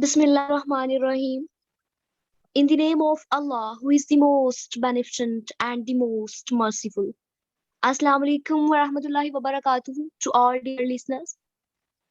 Bismillahirrahmanirrahim. In the name of Allah, who is the most beneficent and the most merciful. Assalamu alaikum wa rahmatullahi wa barakatuh to all dear listeners.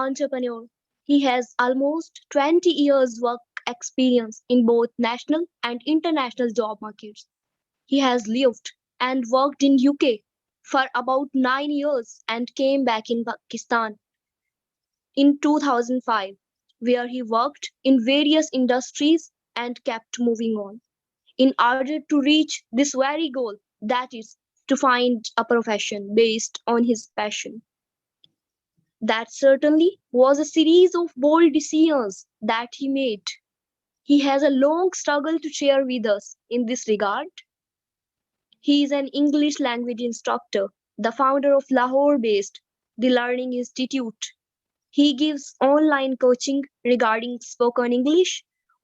entrepreneur. He has almost 20 years work experience in both national and international job markets. He has lived and worked in UK for about 9 years and came back in Pakistan in 2005, where he worked in various industries and kept moving on in order to reach this very goal, that is, to find a profession based on his passion. That certainly was a series of bold decisions that he made. He has a long struggle to share with us in this regard. He is an English language instructor, the founder of Lahore-based The Learning Institute. He gives online coaching regarding spoken English,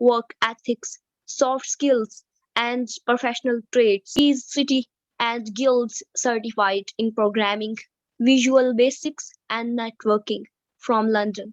work ethics, soft skills, and professional traits. He is City and Guilds certified in programming, visual basics, and networking from London.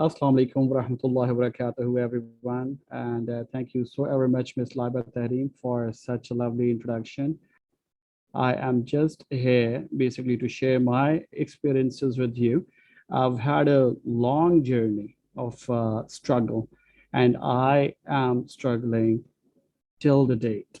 Assalamu alaikum wa rahmatullahi wa barakatuhu, everyone. And thank you so very much, Ms. Laiba Tahreem, for such a lovely introduction. I am just here basically to share my experiences with you. I've had a long journey of struggle, and I am struggling till the date.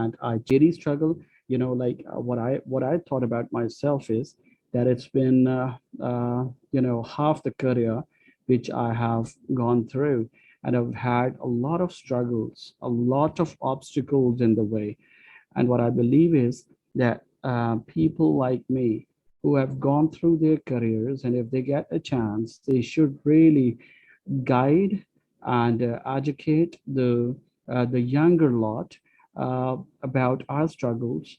and I really struggle. You know, like what I thought about myself is that it's been half the career which I have gone through, and I've had a lot of struggles, a lot of obstacles in the way. And what I believe is that people like me who have gone through their careers, and if they get a chance, they should really guide and educate the younger lot about our struggles.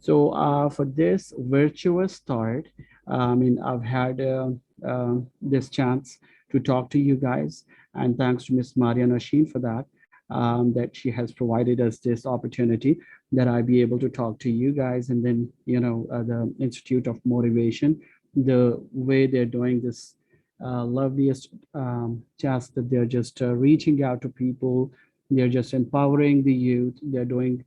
So for this virtuous start, I mean, I've had this chance to talk to you guys, and thanks to Miss Maria Nosheen for that, that she has provided us this opportunity that I be able to talk to you guys. And then, the Institute of Motivation, the way they're doing this loveliest task, that they're just reaching out to people, they're just empowering the youth, they're doing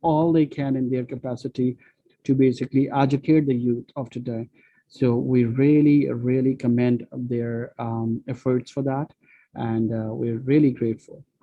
all they can in their capacity to basically educate the youth of today. So we really, really commend their efforts for that, and we're really grateful.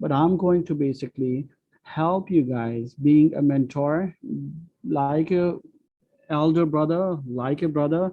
But I'm going to basically help you guys being a mentor, like a elder brother, like a brother.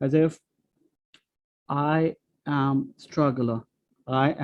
as if I am struggler. I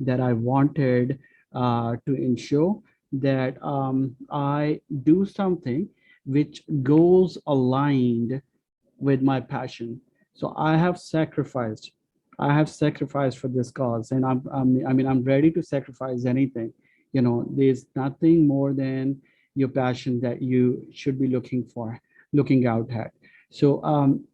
that I wanted to ensure that I do something which goes aligned with my passion. So I have sacrificed for this cause, and I'm ready to sacrifice anything. There's nothing more than your passion that you should be looking out at. So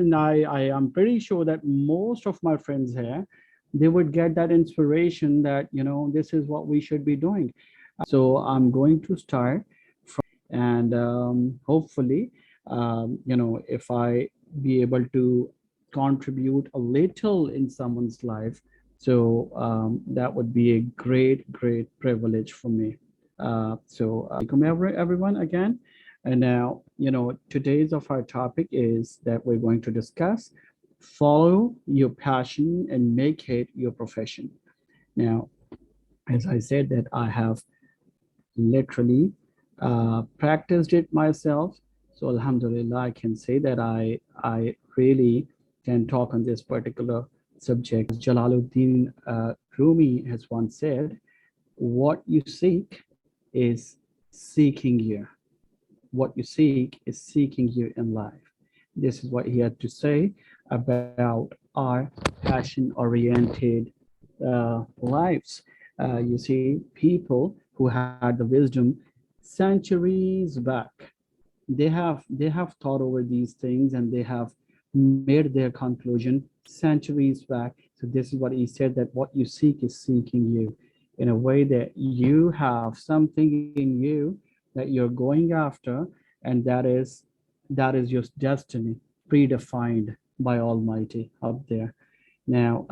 and I am pretty sure that most of my friends here, they would get that inspiration that this is what we should be doing. So I'm going to start, and hopefully, if I be able to contribute a little in someone's life, so that would be a great privilege for me. Welcome everyone again. And now, today's of our topic is that we're going to discuss follow your passion and make it your profession. Now, as I said, that I have literally practiced it myself. So Alhamdulillah, I can say that I really can talk on this particular subject. Jalaluddin Rumi has once said, "What you seek is seeking you. What you seek is seeking you in life." This is what he had to say about our passion-oriented lives. You see, people who had the wisdom centuries back, they have thought over these things, and they have made their conclusion centuries back. So this is what he said, that what you seek is seeking you, in a way that you have something in you that you're going after, and that is your destiny, predefined by Almighty out there. Now,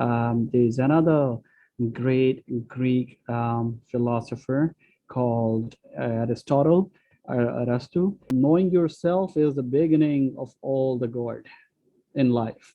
there's another great Greek philosopher called Aristotle. Knowing yourself is the beginning of all the good in life.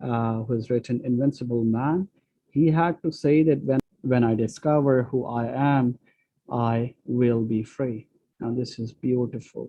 who has written Invincible Man. He had to say that when I discover who I am, I will be free. Now this is beautiful.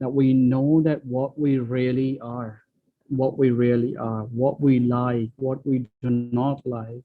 that we know that what we really are, what we like, what we do not like.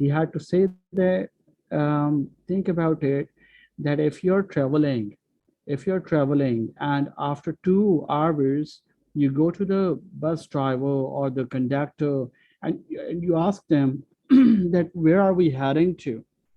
He had to say that, think about it, that if you're traveling and after 2 hours you go to the bus driver or the conductor, and you ask them that where are we heading to,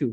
to,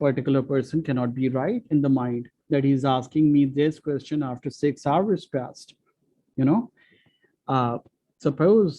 particular person cannot be right in the mind that he is asking me this question after 6 hours past. Suppose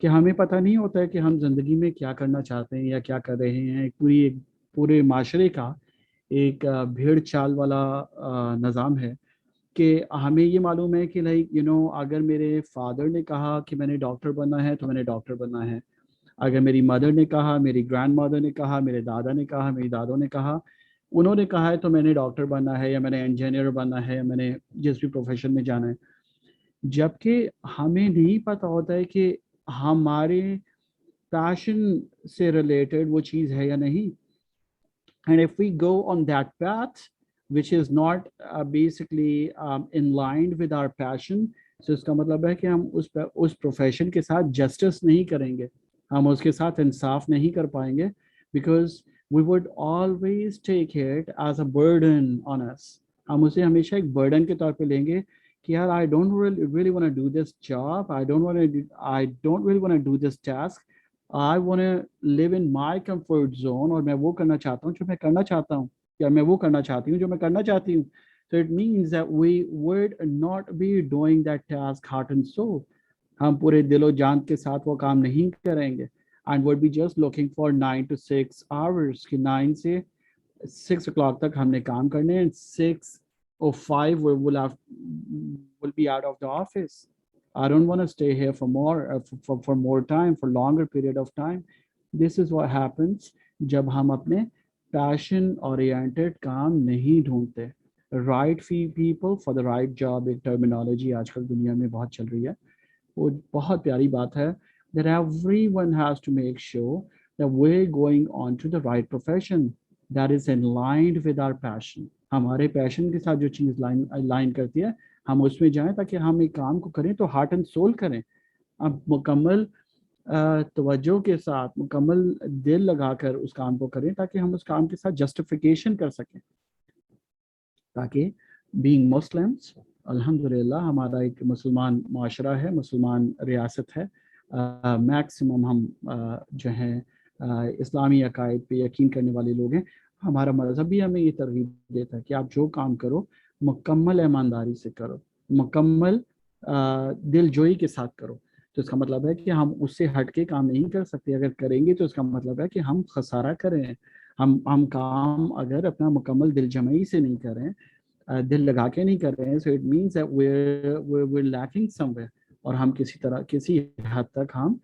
کہ ہمیں پتہ نہیں ہوتا ہے کہ ہم زندگی میں کیا کرنا چاہتے ہیں یا کیا کر رہے ہیں. ایک پورے معاشرے کا ایک بھیڑ چال والا نظام ہے کہ ہمیں یہ معلوم ہے کہ لائک اگر میرے فادر نے کہا کہ میں نے ڈاکٹر بننا ہے تو میں نے ڈاکٹر بننا ہے. اگر میری مدر نے کہا, میری گرینڈ مدر نے کہا, میرے دادا نے کہا, میری دادوں نے کہا, انہوں نے کہا ہے تو میں نے ڈاکٹر بننا ہے یا میں نے انجینئر بننا ہے یا میں نے جس بھی پروفیشن میں جانا ہے. جبکہ ہمیں نہیں پتہ ہوتا ہے کہ ہمارے پیشن سے ریلیٹڈ وہ چیز ہے یا نہیں. And if we go on that path, which is not basically in line with our passion, so اس کا مطلب ہے کہ ہم اس پروفیشن کے ساتھ جسٹس نہیں کریں گے, ہم اس کے ساتھ انصاف نہیں کر پائیں گے, because we would always take it as a burden on us. ہم اسے ہمیشہ ایک برڈن کے طور پہ لیں گے کہ یار I don't really want to do this job, I don't really want to do this task. I want to live in my comfort zone, اور میں وہ کرنا چاہتا ہوں جو میں کرنا چاہتا ہوں, یا میں وہ کرنا چاہتی ہوں جو میں کرنا چاہتی ہوں. So it means that we would not be doing that task heart and soul. ہم پورے دل و جان کے ساتھ وہ کام نہیں کریں گے, and would be just looking for 9 to 6 hours کہ 9 سے 6 o'clock تک ہم نے کام کرنے ہیں, 6:05 will be out of the office. I don't want to stay here for more time, for longer period of time. This is what happens جب ہم اپنے passion oriented کام نہیں ڈھونڈتے. Right people for the right job, ایک terminology آج کل دنیا میں بہت چل رہی ہے. وہ بہت پیاری بات ہے that everyone has to make sure that we're going on to the right profession that is in line with our passion. ہمارے پیشن کے ساتھ جو چیز لائن کرتی ہے ہم اس میں جائیں تاکہ ہم ایک کام کو کریں تو ہارٹ اینڈ سول کریں, اب مکمل توجہ کے ساتھ, مکمل دل لگا کر اس کام کو کریں تاکہ ہم اس کام کے ساتھ جسٹیفیکیشن کر سکیں. تاکہ بینگ مسلمس, الحمدللہ ہمارا ایک مسلمان معاشرہ ہے, مسلمان ریاست ہے, میکسیمم ہم جو ہیں اسلامی عقائد پہ یقین کرنے والے لوگ ہیں. ہمارا مذہب بھی ہمیں یہ ترغیب دیتا ہے کہ آپ جو کام کرو مکمل ایمانداری سے کرو, مکمل دل جوئی کے ساتھ کرو. تو اس کا مطلب ہے کہ ہم اس سے ہٹ کے کام نہیں کر سکتے. اگر کریں گے تو اس کا مطلب ہے کہ ہم خسارہ کریں, ہم کام اگر اپنا مکمل دل جمعی سے نہیں کریں, دل لگا کے نہیں کر رہے ہیں, so it means that we're lacking somewhere. اور ہم کسی حد تک ہم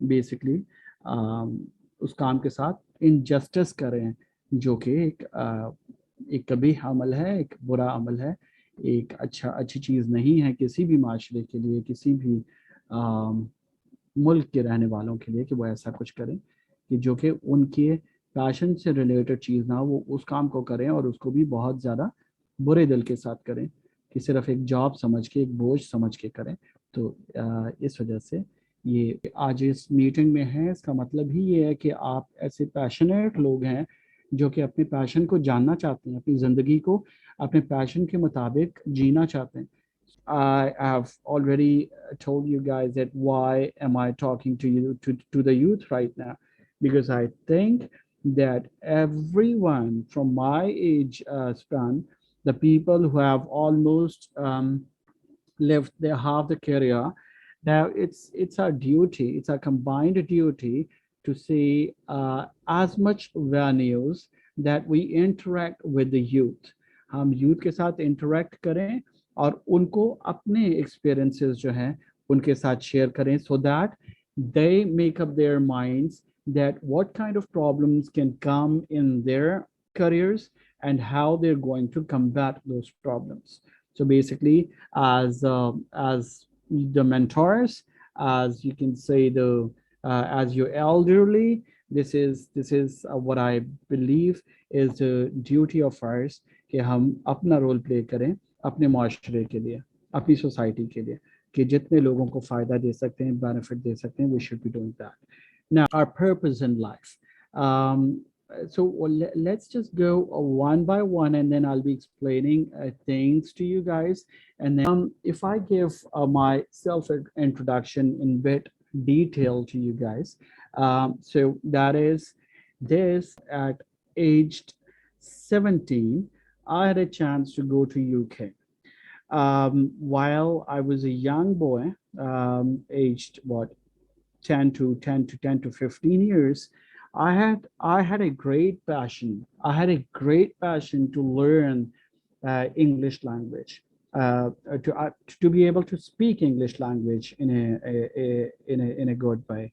بیسکلی اس کام کے ساتھ انجسٹس کر رہے ہیں, جو کہ ایک قبیح عمل ہے, ایک برا عمل ہے, ایک اچھی چیز نہیں ہے کسی بھی معاشرے کے لیے, کسی بھی ملک کے رہنے والوں کے لیے کہ وہ ایسا کچھ کریں کہ جو کہ ان کے پیشن سے ریلیٹڈ چیز نہ, وہ اس کام کو کریں اور اس کو بھی بہت زیادہ برے دل کے ساتھ کریں, کہ صرف ایک جاب سمجھ کے, ایک بوجھ سمجھ کے کریں. تو اس وجہ سے یہ آج اس میٹنگ میں ہے, اس کا مطلب ہی یہ ہے کہ آپ ایسے پیشنیٹ لوگ ہیں جو کہ اپنے پیشن کو جاننا چاہتے ہیں, اپنی زندگی کو اپنے پیشن کے مطابق جینا چاہتے ہیں. I have already told you guys that why am I talking to you, to the youth right now, because I think that everyone from my age span, the people who have almost lived their half the career, now it's our duty, it's a combined duty to see as much venues that we interact with the youth. ہم youth کے ساتھ interact کریں اور ان کو اپنے experiences جو ہیں ان کے ساتھ شیئر کریں, so that they make up their minds that what kind of problems can come in their careers and how they're going to combat those problems. So basically, as the mentors, as you can say, as your elderly, this is what I believe is the duty of ours, کہ ہم اپنا role play کریں اپنے معاشرے کے لیے, اپنی society کے لیے, کہ جتنے لوگوں کو فائدہ دے سکتے ہیں, بینیفٹ دے سکتے ہیں, we should be doing that. Now, our purpose in life. So let's just go one by one, and then I'll be explaining things to you guys. And then if I give my self introduction in bit detail to you guys, so that is this: at aged 17, I had a chance to go to UK. While I was a young boy, aged what 10 to 15 years, I had a great passion. I had a great passion to learn English language, uh, to be able to speak English language in a good way.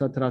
17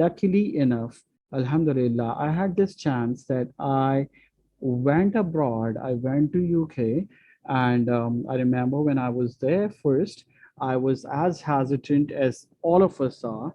luckily enough, alhamdulillah, I had this chance that I went abroad. I went to UK, and I remember when I was there first, I was as hesitant as all of us are,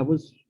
I was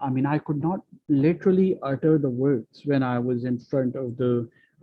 I mean, I could not literally utter the words when I was in front of the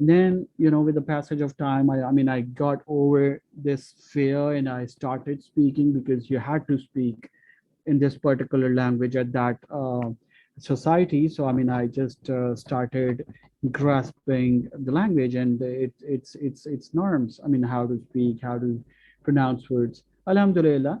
Then, with the passage of time, I mean, I got over this fear and I started speaking, because you had to speak in this particular language at that society. So I mean, I just started grasping the language and its norms. I mean, how to speak, how to pronounce words. Alhamdulillah.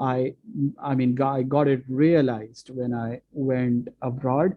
I I mean, I got it realized when I went abroad.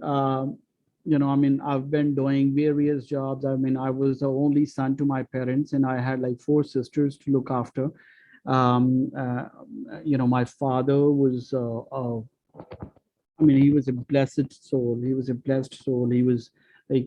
I mean, I've been doing various jobs. I mean, I was the only son to my parents, and I had like 4 sisters to look after. Um, uh, my father was, I mean, he was a blessed soul. He was a blessed soul. He was like,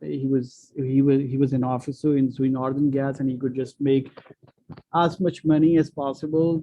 he was an officer in Northern Gas, and he could just make as much money as possible.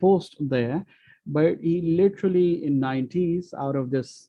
post there. But he literally in 90s, out of this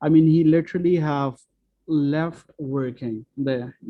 I mean, he literally have left working there.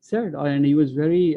said, and he was very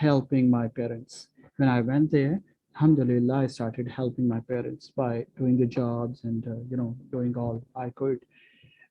helping my parents. When I went there, alhamdulillah, I started helping my parents by doing the jobs and doing all I could.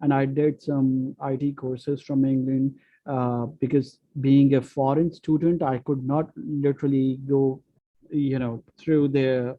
and I did some IT courses from England, because being a foreign student, I could not literally go, through the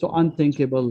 So unthinkable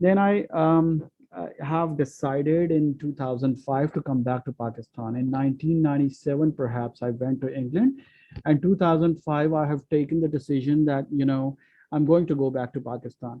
Then I have decided in 2005 to come back to Pakistan. In 1997, perhaps, I went to England. And 2005, I have taken the decision that, I'm going to go back to Pakistan.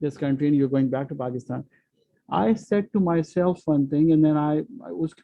this country and you're going back to Pakistan. I said to myself one thing, and then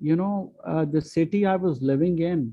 the city I was living in,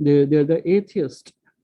they're the atheist.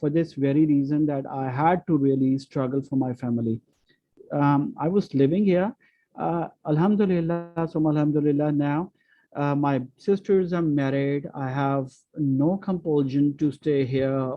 for this very reason, that I had to really struggle for my family. I was living here. Alhamdulillah, alhamdulillah, now my sisters are married. I have no compulsion to stay here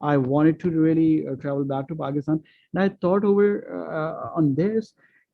I wanted to really travel back to Pakistan, and I thought over on this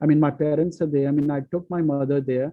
I mean, my parents are there. I mean, I took my mother there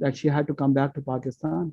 that she had to come back to Pakistan.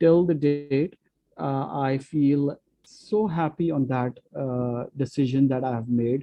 till the date I feel so happy on that decision that I have made.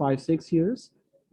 5-6 years.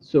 So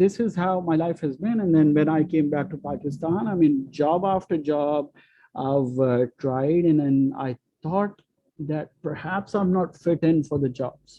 this is how my life has been. And then when I came back to Pakistan, I mean, job after job, I've tried, and then I thought that perhaps I'm not fit in for the jobs.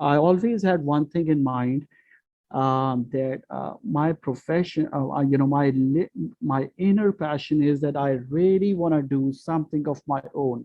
I always had one thing in mind, that my profession, my inner passion is that I really want to do something of my own.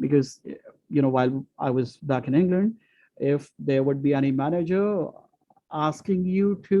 Because while I was back in England, if there would be any manager asking you to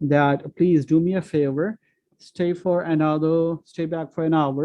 that please do me a favor, stay back for an hour.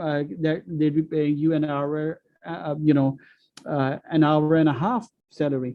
that they'd be paying you an hour and a half salary.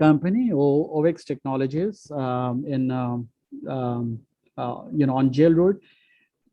company or OX Technologies on Jail Road.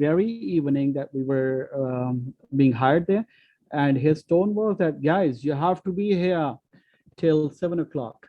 very evening that we were being hired there, and his tone was that guys, you have to be here till 7 o'clock.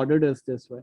ordered us this way.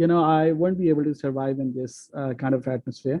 I won't be able to survive in this kind of atmosphere.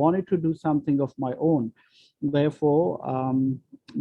wanted to do something of my own. Therefore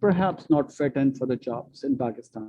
perhaps not fit in for the jobs in Pakistan.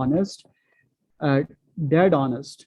honest, dead honest.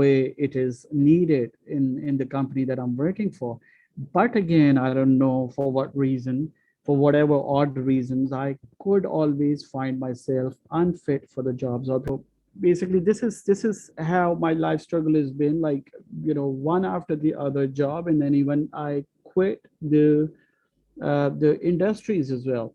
way it is needed in the company that I'm working for. But again, I don't know for what reason, for whatever odd reasons, I could always find myself unfit for the jobs. Although basically this is how my life struggle has been, like one after the other job, and then even I quit the industries as well.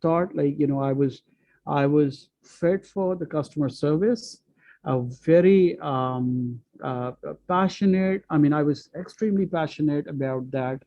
thought I was fit for the customer service, very passionate. I mean, I was extremely passionate about that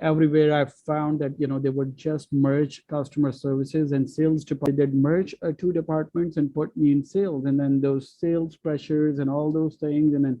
everywhere I found that they would just merge customer services and sales department. They'd merge two departments and put me in sales, and then those sales pressures and all those things, and then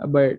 but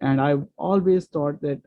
And I always thought that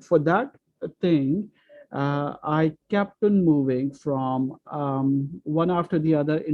for that thing I kept on moving from one after the other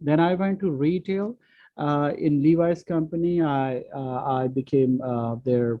Then I went to retail. In Levi's company, I became their.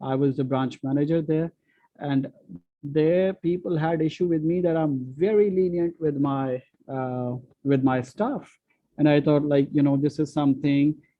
I was the branch manager there, and there people had issue with me that I'm very lenient with my staff, and I thought like this is something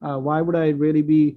Why would I really be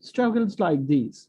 Struggles like these,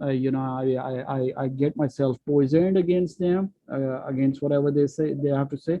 I get myself poisoned against them, against whatever they have to say.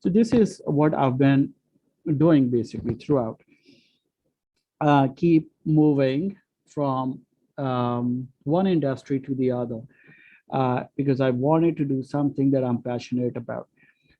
So this is what I've been doing basically throughout. Keep moving from one industry to the other, because I wanted to do something that I'm passionate about.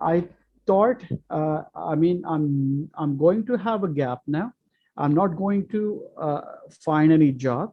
I thought, I mean, I'm going to have a gap now. I'm not going to find any job,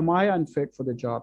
am I unfit for the job?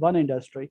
one industry?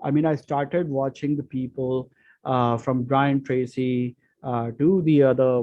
I mean, I started watching the people from Brian Tracy to the other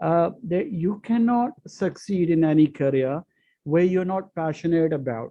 that you cannot succeed in any career where you're not passionate about.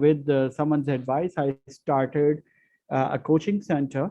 with someone's advice I started a coaching center,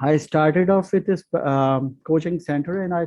I started off with this coaching center, and I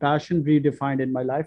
passion redefined in my life.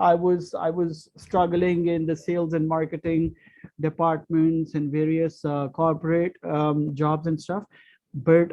I was struggling in the sales and marketing departments and various corporate jobs and stuff. But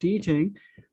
teaching,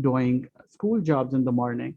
doing school jobs in the morning.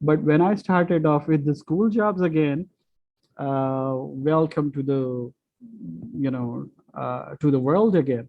But when I started off with the school jobs again, welcome to the to the world again.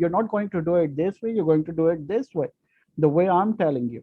you're not going to do it this way, you're going to do it this way, the way I'm telling you.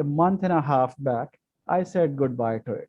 a month and a half back I said goodbye to it.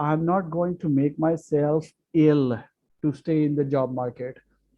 I'm not going to make myself ill to stay in the job market,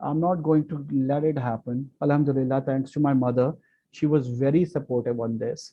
I'm not going to let it happen. Alhamdulillah, thanks to my mother, she was very supportive on this.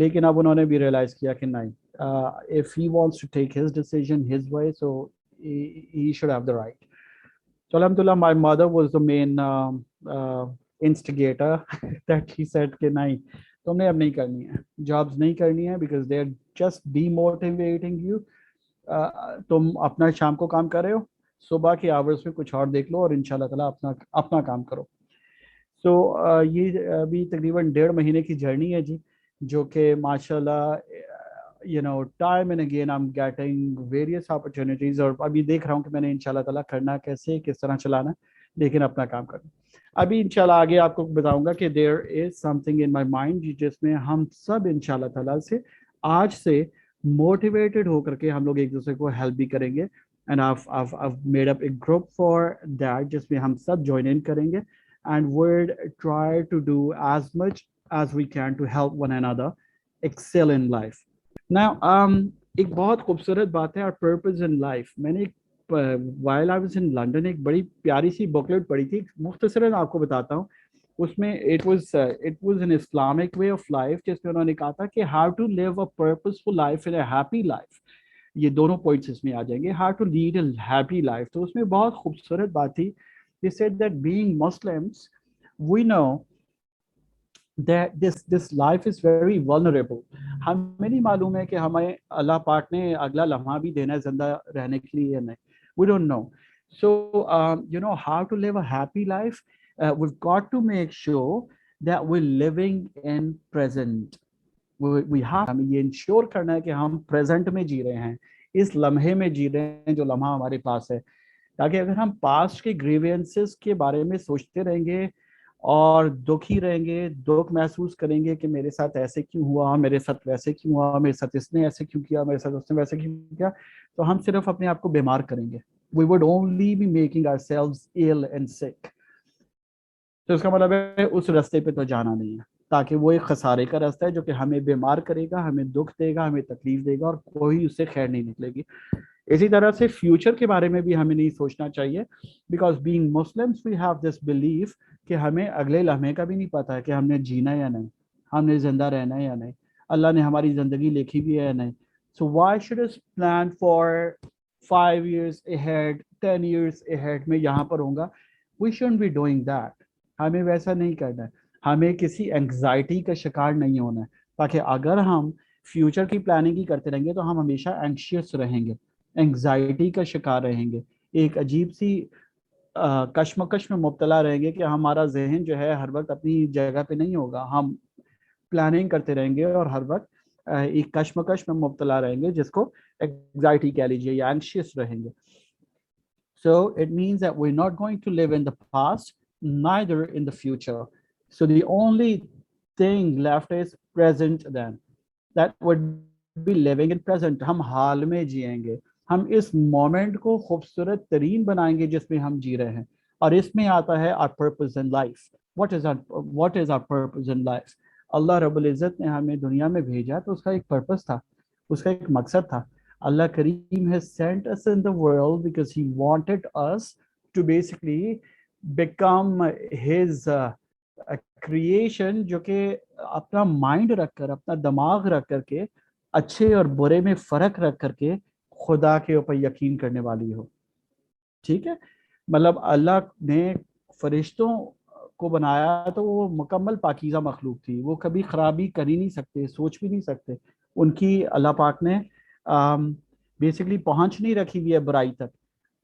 لیکن اب انہوں نے بھی realise کیا کہ نہیں, if he wants to take his decision his way, so he should have the right. So alhamdulillah, my mother was the main instigator that she said کہ نہیں, تم نے اب نہیں کرنی ہے, جابس نہیں کرنی ہے, because they're just demotivating you. تم اپنا شام کو کام کر رہے ہو, صبح کے آورس میں کچھ اور دیکھ لو اور انشاءاللہ تعالیٰ اپنا کام کرو. سو یہ ابھی تقریباً 1.5 مہینے کی جرنی ہے جی, جو کہ ماشاء اللہ time and again I am getting various opportunities, اور ابھی دیکھ رہا ہوں کہ میں نے انشاءاللہ تعالیٰ کرنا کیسے, کس طرح چلانا, لیکن اپنا کام کرنا. ابھی انشاءاللہ آگے آپ کو بتاؤں گا کہ دیر از some thing in my mind, جس میں ہم سب انشاءاللہ تعالیٰ سے آج سے موٹیویٹڈ ہو کر کے ہم لوگ ایک دوسرے کو ہیلپ بھی کریں گے. And I've made up a group for that, جس میں ہم سب جوائن ان کریں گے, and we'll try to do as much as we can to help one another excel in life. Now, ایک بہت خوبصورت بات ہے, our purpose in life. میں نے while I was in London ایک بڑی پیاری سی بکلیٹ پڑھی تھی, مختصراً آپ کو بتاتا ہوں. اس میں it was an Islamic way of life, جس میں انہوں نے کہا تھا کہ how to live a purposeful life and a happy life. یہ دونوں پوائنٹس اس میں آ جائیں گے, how to lead a happy life. تو اس میں بہت خوبصورت بات تھی. They said that being Muslims, we know that this life is very vulnerable. ہمیں نہیں معلوم ہے کہ ہمیں اللہ پاک نے اگلا لمحہ بھی دینا ہے زندہ رہنے کے لیے یا نہیں. We don't know. So how to live a happy life, we've got to make sure that we're living in present. We have, ہمیں یہ انشور کرنا ہے کہ ہم پریزنٹ میں جی رہے ہیں, اس لمحے میں جی رہے ہیں جو لمحہ ہمارے پاس ہے. تاکہ اگر ہم پاسٹ کے گریوینسز کے بارے میں سوچتے رہیں گے اور دکھی رہیں گے, دکھ محسوس کریں گے کہ میرے ساتھ ایسے کیوں ہوا, میرے ساتھ ویسے کیوں ہوا, میرے ساتھ اس نے ایسے کیوں کیا, میرے ساتھ اس نے ویسے کیوں کیا, تو ہم صرف اپنے آپ کو بیمار کریں گے. We would only be making ourselves ill and sick. تو اس کا مطلب ہے اس راستے پہ تو جانا نہیں ہے, تاکہ وہ ایک خسارے کا راستہ ہے جو کہ ہمیں بیمار کرے گا, ہمیں دکھ دے گا, ہمیں تکلیف دے گا, اور کوئی اس سے خیر نہیں نکلے گی. اسی طرح سے فیوچر کے بارے میں بھی ہمیں نہیں سوچنا چاہیے, because being Muslims we have this belief کہ ہمیں اگلے لمحے کا بھی نہیں پتا ہے کہ ہم نے جینا یا نہیں, ہم نے زندہ رہنا ہے یا نہیں, اللہ نے ہماری زندگی لکھی بھی ہے یا نہیں. So why should us plan for 5 years ahead, 10 years ahead, میں یہاں پر ہوں گا. We shouldn't be doing that. ہمیں ویسا نہیں کرنا ہے, ہمیں کسی انگزائٹی کا شکار نہیں ہونا ہے, تاکہ اگر ہم فیوچر کی پلاننگ ہی کرتے رہیں گے تو ہم ہمیشہ اینکشیس رہیں گے, انگزائٹی کا شکار رہیں گے, ایک عجیب سی کشمکش میں مبتلا رہیں گے کہ ہمارا ذہن جو ہے ہر وقت اپنی جگہ پہ نہیں ہوگا, ہم پلاننگ کرتے رہیں گے اور ہر وقت ایک کشمکش میں مبتلا رہیں گے, جس کو انگزائٹی کہہ لیجیے, یا اینکشیس رہیں گے. So it means that we're not going to live in the past, neither in the future. So the only thing left is present then. That would be living in present. ہم حال میں جئیں گے, ہم اس moment کو خوبصورت ترین بنائیں گے جس میں ہم جی رہے ہیں, اور اس میں آتا ہے our purpose in life. What is our purpose in life? اللہ رب العزت نے ہمیں دنیا میں بھیجا تو اس کا ایک پرپس تھا, اس کا ایک مقصد تھا. Allah Kareem has sent us in the world because he wanted us to basically become his creation, جو کہ اپنا مائنڈ رکھ کر, اپنا دماغ رکھ کر کے, اچھے اور برے میں فرق رکھ کر کے خدا کے اوپر یقین کرنے والی ہو. ٹھیک ہے, مطلب اللہ نے فرشتوں کو بنایا تو وہ مکمل پاکیزہ مخلوق تھی, وہ کبھی خرابی کر ہی نہیں سکتے, سوچ بھی نہیں سکتے. ان کی اللہ پاک نے بیسکلی پہنچ نہیں رکھی ہوئی ہے برائی تک,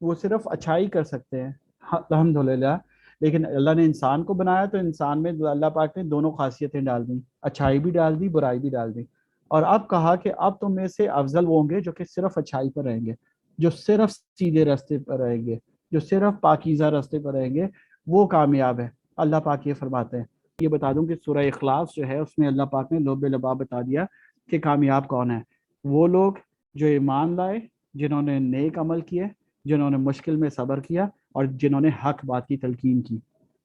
وہ صرف اچھائی کر سکتے ہیں الحمدللہ. لیکن اللہ نے انسان کو بنایا تو انسان میں اللہ پاک نے دونوں خاصیتیں ڈال دیں, اچھائی بھی ڈال دی, برائی بھی ڈال دی. اور اب کہا کہ اب تم میں سے افضل وہ ہوں گے جو کہ صرف اچھائی پر رہیں گے, جو صرف سیدھے راستے پر رہیں گے, جو صرف پاکیزہ راستے پر رہیں گے, وہ کامیاب ہے. اللہ پاک یہ فرماتے ہیں. یہ بتا دوں کہ سورہ اخلاص جو ہے اس میں اللہ پاک نے لب لباب بتا دیا کہ کامیاب کون ہے. وہ لوگ جو ایمان لائے, جنہوں نے نیک عمل کیے, جنہوں نے مشکل میں صبر کیا, اور جنہوں نے حق بات کی تلقین کی.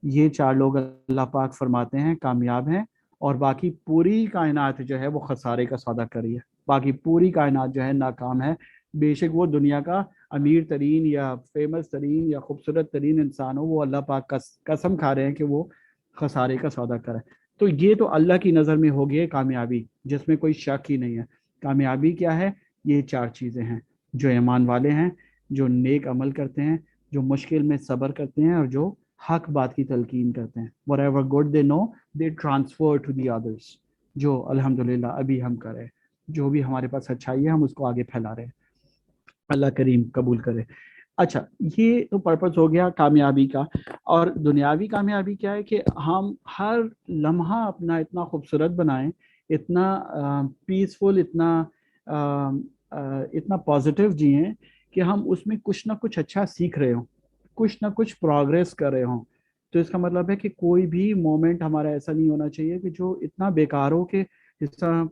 یہ 4 لوگ اللہ پاک فرماتے ہیں کامیاب ہیں, اور باقی پوری کائنات جو ہے وہ خسارے کا سودا کر رہی ہے. باقی پوری کائنات جو ہے ناکام ہے. بے شک وہ دنیا کا امیر ترین یا فیمس ترین یا خوبصورت ترین انسان ہو, وہ اللہ پاک کا قسم کھا رہے ہیں کہ وہ خسارے کا سودا کرے. تو یہ تو اللہ کی نظر میں ہو گئی کامیابی، جس میں کوئی شک ہی نہیں ہے۔ کامیابی کیا ہے؟ یہ 4 چیزیں ہیں: جو ایمان والے ہیں، جو نیک عمل کرتے ہیں، جو مشکل میں صبر کرتے ہیں، اور جو حق بات کی تلقین کرتے ہیں۔ whatever good they know they transfer to the others، جو الحمدللہ ابھی ہم کر رہے ہیں، جو بھی ہمارے پاس اچھائی ہے ہم اس کو آگے پھیلا رہے ہیں۔ اللہ کریم قبول کرے۔ اچھا، یہ تو پرپس ہو گیا کامیابی کا۔ اور دنیاوی کامیابی کیا ہے کہ ہم ہر لمحہ اپنا اتنا خوبصورت بنائیں، اتنا پیسفل، اتنا پازیٹیو جئیں کہ ہم اس میں کچھ نہ کچھ اچھا سیکھ رہے ہوں، کچھ نہ کچھ پروگریس کر رہے ہوں۔ تو اس کا مطلب ہے کہ کوئی بھی مومنٹ ہمارا ایسا نہیں ہونا چاہیے کہ جو اتنا بیکار ہو کہ جس طرح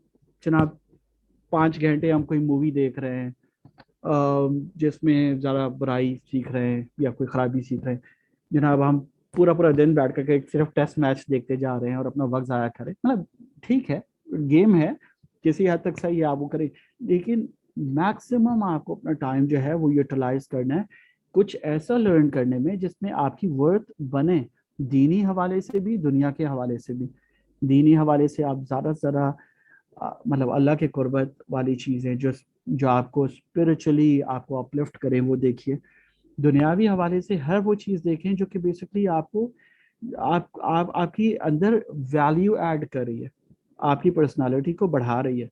جناب 5 گھنٹے ہم کوئی مووی دیکھ رہے ہیں جس میں ذرا برائی سیکھ رہے ہیں یا کوئی خرابی سیکھ رہے ہیں، جناب ہم پورا پورا دن بیٹھ کر کے صرف ٹیسٹ میچ دیکھتے جا رہے ہیں اور اپنا وقت ضائع کریں۔ مطلب ٹھیک ہے، گیم ہے، کسی حد تک صحیح ہے، آپ وہ کریں، لیکن میکسیمم آپ کو اپنا ٹائم جو ہے وہ یوٹیلائز کرنا ہے کچھ ایسا لرن کرنے میں جس میں آپ کی ورتھ بنے، دینی حوالے سے بھی، دنیا کے حوالے سے بھی۔ دینی حوالے سے آپ زیادہ سے زیادہ مطلب اللہ کے قربت والی چیزیں جو آپ کو اسپرچولی آپ کو اپلفٹ کریں وہ دیکھیے۔ دنیاوی حوالے سے ہر وہ چیز دیکھیں جو کہ بیسکلی آپ کو آپ کی اندر ویلیو ایڈ کر رہی ہے، آپ کی پرسنالٹی کو بڑھا رہی ہے۔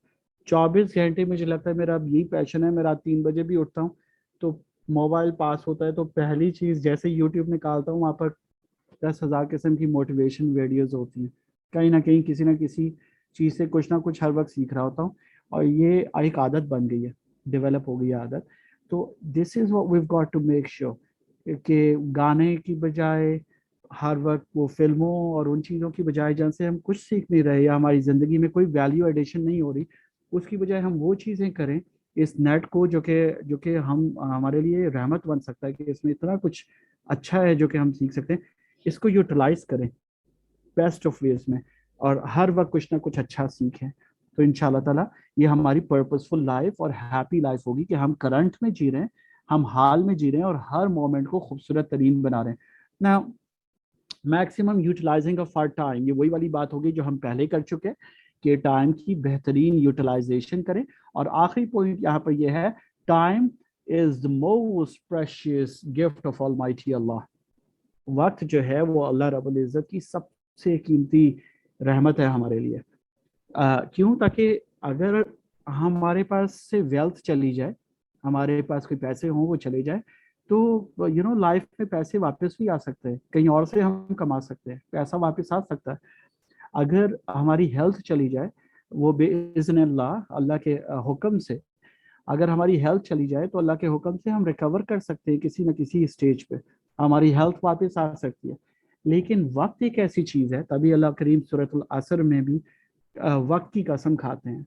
24 گھنٹے مجھے لگتا ہے میرا یہی پیشن ہے، میں رات 3 بجے بھی اٹھتا ہوں تو موبائل پاس ہوتا ہے تو پہلی چیز جیسے یوٹیوب نکالتا ہوں وہاں پر 10,000 قسم کی موٹیویشن ویڈیوز ہوتی ہیں، کہیں نہ کسی چیز سے کچھ نہ کچھ ہر وقت سیکھ رہا ہوتا ہوں، اور یہ ایک عادت بن گئی ہے، ڈیولپ ہو گئی ہے عادت۔ تو this is what we've got to make sure کہ گانے کی بجائے ہر وقت وہ فلموں اور ان چیزوں کی بجائے جن سے ہم کچھ سیکھ نہیں رہے یا ہماری زندگی میں کوئی ویلیو ایڈیشن نہیں ہو رہی، اس کی بجائے ہم وہ چیزیں کریں اس نیٹ کو جو کہ ہمارے لیے رحمت بن سکتا ہے کہ اس میں اتنا کچھ اچھا ہے جو کہ ہم سیکھ سکتے ہیں، اس کو یوٹیلائز کریں بیسٹ آف ویز میں، اور ہر وقت کچھ نہ کچھ اچھا سیکھیں۔ تو ان شاء اللہ تعالیٰ یہ ہماری پرپزفل لائف اور ہیپی لائف ہوگی کہ ہم کرنٹ میں جی رہے ہیں، ہم حال میں جی رہے ہیں اور ہر مومنٹ کو خوبصورت ترین بنا رہے ہیں۔ نا maximum utilizing of our time, یہ وہی والی بات ہوگی جو ہم پہلے کر چکے کہ ٹائم کی بہترین یوٹیلائزیشن کریں۔ اور آخری پوائنٹ یہاں پر یہ ہے، time is the most precious gift of almighty اللہ۔ وقت جو ہے وہ اللہ رب العزت کی سب سے قیمتی رحمت ہے ہمارے لیے۔ کیوں؟ تاکہ اگر ہمارے پاس سے ویلتھ چلی جائے، ہمارے پاس کوئی پیسے ہوں وہ چلے جائے، تو لائف میں پیسے واپس بھی آ سکتے ہیں، کہیں اور سے ہم کما سکتے ہیں، پیسہ واپس آ سکتا ہے۔ اگر ہماری ہیلتھ چلی جائے، وہ باذن اللہ اللہ کے حکم سے اگر ہماری ہیلتھ چلی جائے تو اللہ کے حکم سے ہم ریکور کر سکتے ہیں، کسی نہ کسی اسٹیج پہ ہماری ہیلتھ واپس آ سکتی ہے۔ لیکن وقت ایک ایسی چیز ہے، تبھی اللہ کریم سورۃ العصر میں بھی وقت کی قسم کھاتے ہیں،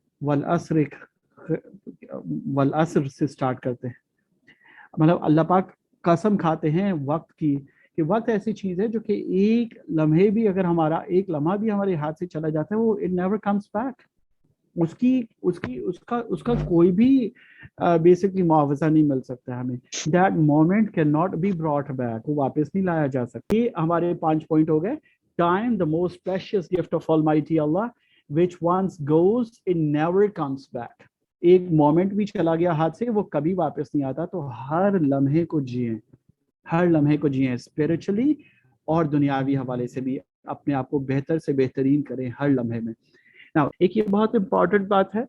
والعصر سے سٹارٹ کرتے ہیں، مطلب اللہ پاک قسم کھاتے ہیں وقت کی، کہ وقت ایسی چیز ہے جو کہ ایک لمحے بھی اگر ہمارا ایک لمحہ بھی ہمارے ہاتھ سے چلا جاتا ہے وہ اٹ نیور کمز بیک، اس کا کوئی بھی بیسکلی معاوضہ نہیں مل سکتا ہمیں۔ That moment can not be brought back, وہ واپس نہیں لایا جا سکتا۔ یہ ہمارے 5 پوائنٹ ہو گئے۔ Time the most precious gift of almighty Allah which once goes it never comes back۔ ایک مومنٹ بھی چلا گیا ہاتھ سے وہ کبھی واپس نہیں آتا، تو ہر لمحے کو جئیں، ہر لمحے کو جئیں اسپرچولی اور دنیاوی حوالے سے بھی، اپنے آپ کو بہتر سے بہترین کریں ہر لمحے میں۔ Now, ایک یہ بہت امپورٹنٹ بات ہے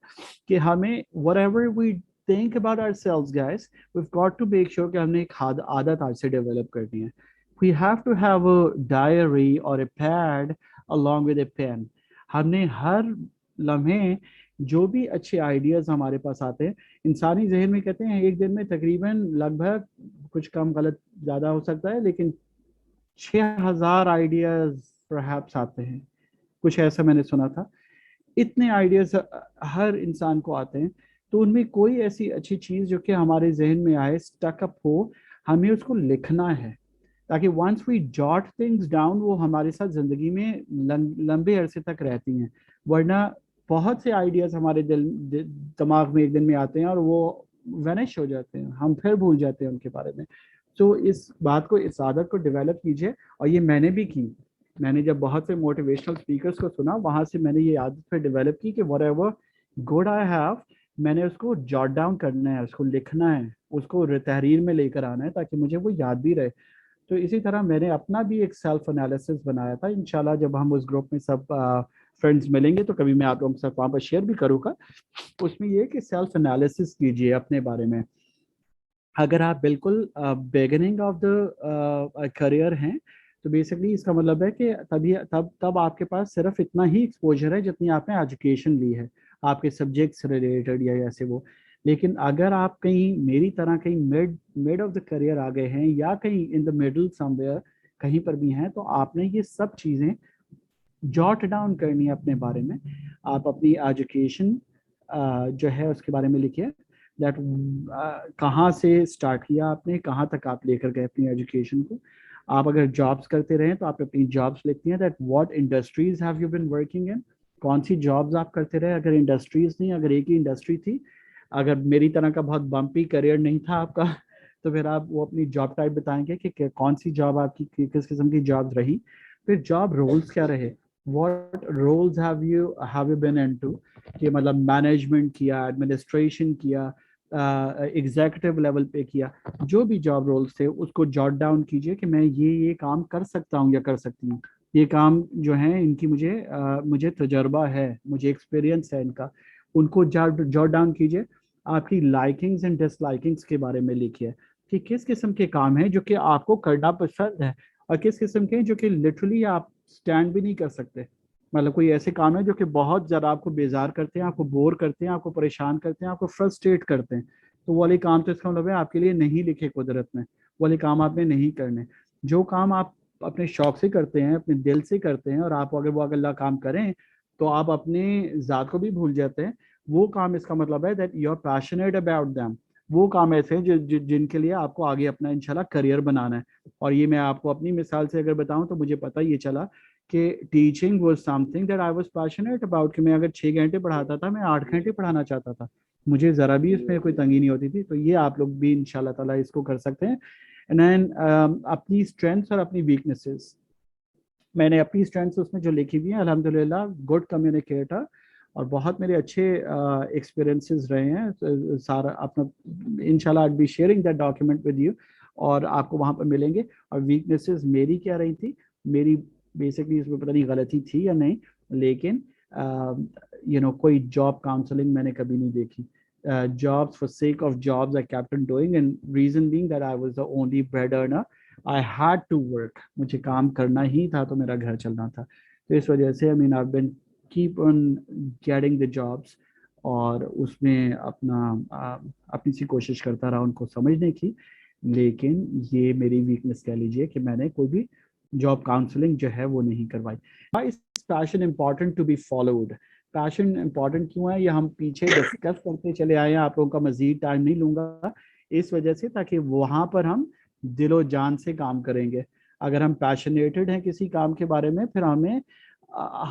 کہ ہمیں whatever we think about ourselves guys we've got to make sure کہ ہم نے ایک عادت آج سے ڈیولپ کرنی ہے۔ We have to have a diary or a pad along with a pen۔ ہم نے ہر لمحے جو بھی اچھے آئیڈیاز ہمارے پاس آتے ہیں، انسانی ذہن میں کہتے ہیں ایک دن میں تقریباً لگ بھگ کچھ کم غلط زیادہ ہو سکتا ہے لیکن 6,000 آئیڈیاز پرہیپس آتے ہیں، کچھ ایسا میں نے سنا تھا۔ اتنے آئیڈیاز ہر انسان کو آتے ہیں، تو ان میں کوئی ایسی اچھی چیز جو کہ ہمارے ذہن میں آئے، اسٹک اپ ہو، ہمیں اس کو لکھنا ہے تاکہ once we jot things down وہ ہمارے ساتھ زندگی میں لمبے عرصے تک رہتی ہیں۔ ورنہ بہت سے آئیڈیاز ہمارے دماغ میں ایک دن میں آتے ہیں اور وہ وینش ہو جاتے ہیں، ہم پھر بھول جاتے ہیں ان کے بارے میں۔ تو اس بات کو، اس عادت کو ڈیولپ کیجیے، اور یہ میں نے بھی کی میں نے جب بہت سے موٹیویشنل اسپیکرس کو سنا وہاں سے میں نے یہ عادت پہ ڈیولپ کی کہ what ever good I have میں نے اس کو جاٹ ڈاؤن کرنا ہے, اس کو لکھنا ہے, اس کو تحریر میں لے کر آنا ہے تاکہ مجھے وہ یاد بھی رہے. تو اسی طرح میں نے اپنا بھی ایک سیلف انالیسس بنایا تھا. انشاءاللہ جب ہم اس گروپ میں سب فرینڈس ملیں گے تو کبھی میں آپ لوگوں کے ساتھ وہاں پر شیئر بھی کروں گا. اس میں یہ کہ سیلف انالیسس کیجیے اپنے بارے میں. اگر آپ بالکل بگننگ آف دا کریئر ہیں تو بیسکلی اس کا مطلب ہے کہ تب آپ کے پاس صرف اتنا ہی ایکسپوجر ہے جتنی آپ نے ایجوکیشن لی ہے آپ کے سبجیکٹس ریلیٹڈ یا ایسے وہ. لیکن اگر آپ کہیں میری طرح کہیں مڈ آف دا کریئر آ گئے ہیں یا کہیں ان دا مڈل سم ویئر کہیں پر بھی ہیں تو آپ نے یہ سب چیزیں جاٹ ڈاؤن کرنی ہے اپنے بارے میں. آپ اپنی ایجوکیشن جو ہے اس کے بارے میں لکھیے دیٹ کہاں سے اسٹارٹ کیا آپ نے, کہاں تک آپ لے کر گئے اپنی ایجوکیشن کو. آپ اگر جابس کرتے رہیں تو آپ اپنی جابس لکھتی ہیں that what industries have you been working in, کون سی جابس آپ کرتے رہے. اگر انڈسٹریز نہیں, اگر ایک ہی انڈسٹری تھی, اگر میری طرح کا بہت بمپی کریئر نہیں تھا آپ کا تو پھر آپ وہ اپنی جاب ٹائپ بتائیں گے کہ کون سی جاب آپ کی کس قسم کی جاب رہی. پھر جاب رولز کیا رہے, what roles have you been into, کہ مطلب مینجمنٹ کیا, ایڈمنسٹریشن کیا, ایگزیکٹو لیول پہ کیا. جو بھی جاب رولز تھے اس کو جاٹ ڈاؤن کیجئے کہ میں یہ کام کر سکتا ہوں یا کر سکتی ہوں. یہ کام جو ہیں ان کی مجھے تجربہ ہے, مجھے ایکسپیرینس ہے ان کا. ان کو جاٹ ڈاؤن کیجئے. آپ کی لائکنگز اینڈ ڈس لائکنگس کے بارے میں لکھیے کہ کس قسم کے کام ہیں جو کہ آپ کو کرنا پسند ہے اور کس قسم کے جو کہ لٹرلی آپ سٹینڈ بھی نہیں کر سکتے. مطلب کوئی ایسے کام ہے جو کہ بہت زیادہ آپ کو بیزار کرتے ہیں, آپ کو بور کرتے ہیں, آپ کو پریشان کرتے ہیں, آپ کو فرسٹریٹ کرتے ہیں. تو وہ والے کام تو اس کا مطلب ہے آپ کے لیے نہیں لکھے قدرت نے, وہ والے کام آپ نے نہیں کرنے. جو کام آپ اپنے شوق سے کرتے ہیں, اپنے دل سے کرتے ہیں, اور آپ اگر وہ اللہ کام کریں تو آپ اپنے ذات کو بھی بھول جاتے ہیں. وہ کام اس کا مطلب ہے that you are passionate about them. وہ کام ایسے ہیں جن کے لیے آپ کو آگے اپنا انشاءاللہ کریئر بنانا ہے. اور یہ میں آپ کو اپنی مثال سے اگر بتاؤں تو مجھے پتہ یہ چلا کہ teaching was some thing that I was passionate about, کہ میں اگر 6 گھنٹے پڑھاتا تھا میں 8 گھنٹے پڑھانا چاہتا تھا, مجھے ذرا بھی اس میں کوئی تنگی نہیں ہوتی تھی. تو یہ آپ لوگ بھی انشاءاللہ تعالیٰ اس کو کر سکتے ہیں. اینڈ دین اپنی اسٹرینتھس اور اپنی ویکنیسز, میں نے اپنی اسٹرینتھس اس میں جو لکھی ہوئی ہیں الحمدللہ گڈ کمیونیکیٹر, اور بہت میرے اچھے ایکسپیرینسز رہے ہیں. سارا اپنا انشاءاللہ I be sharing that document with you, اور آپ کو وہاں پر ملیں گے. اور ویکنیسز میری کیا رہی تھی, میری بیسکلی اس میں پتہ نہیں غلطی تھی یا نہیں, لیکن کوئی جاب کاؤنسلنگ میں نے کبھی نہیں دیکھی. Jobs for sake of jobs I kept on doing, and reason being that I was the only bread earner. I had to work. مجھے کام کرنا ہی تھا تو میرا گھر چلنا تھا. تو اس وجہ سے I've been keep on getting the jobs, اور اس میں اپنی سی کوشش کرتا رہا ان کو سمجھنے کی. لیکن یہ میری ویکنس کہہ لیجیے کہ میں نے کوئی بھی جاب کاؤنسلنگ جو ہے وہ نہیں کروائی. Is passion important to be followed? Passion important کیوں ہے یہ ہم پیچھے ڈسکس کرتے چلے آئے ہیں, آپ لوگوں کا مزید ٹائم نہیں لوں گا اس وجہ سے تاکہ وہاں پر ہم دل و جان سے کام کریں گے. اگر ہم پیشنیٹڈ ہیں کسی کام کے بارے میں, پھر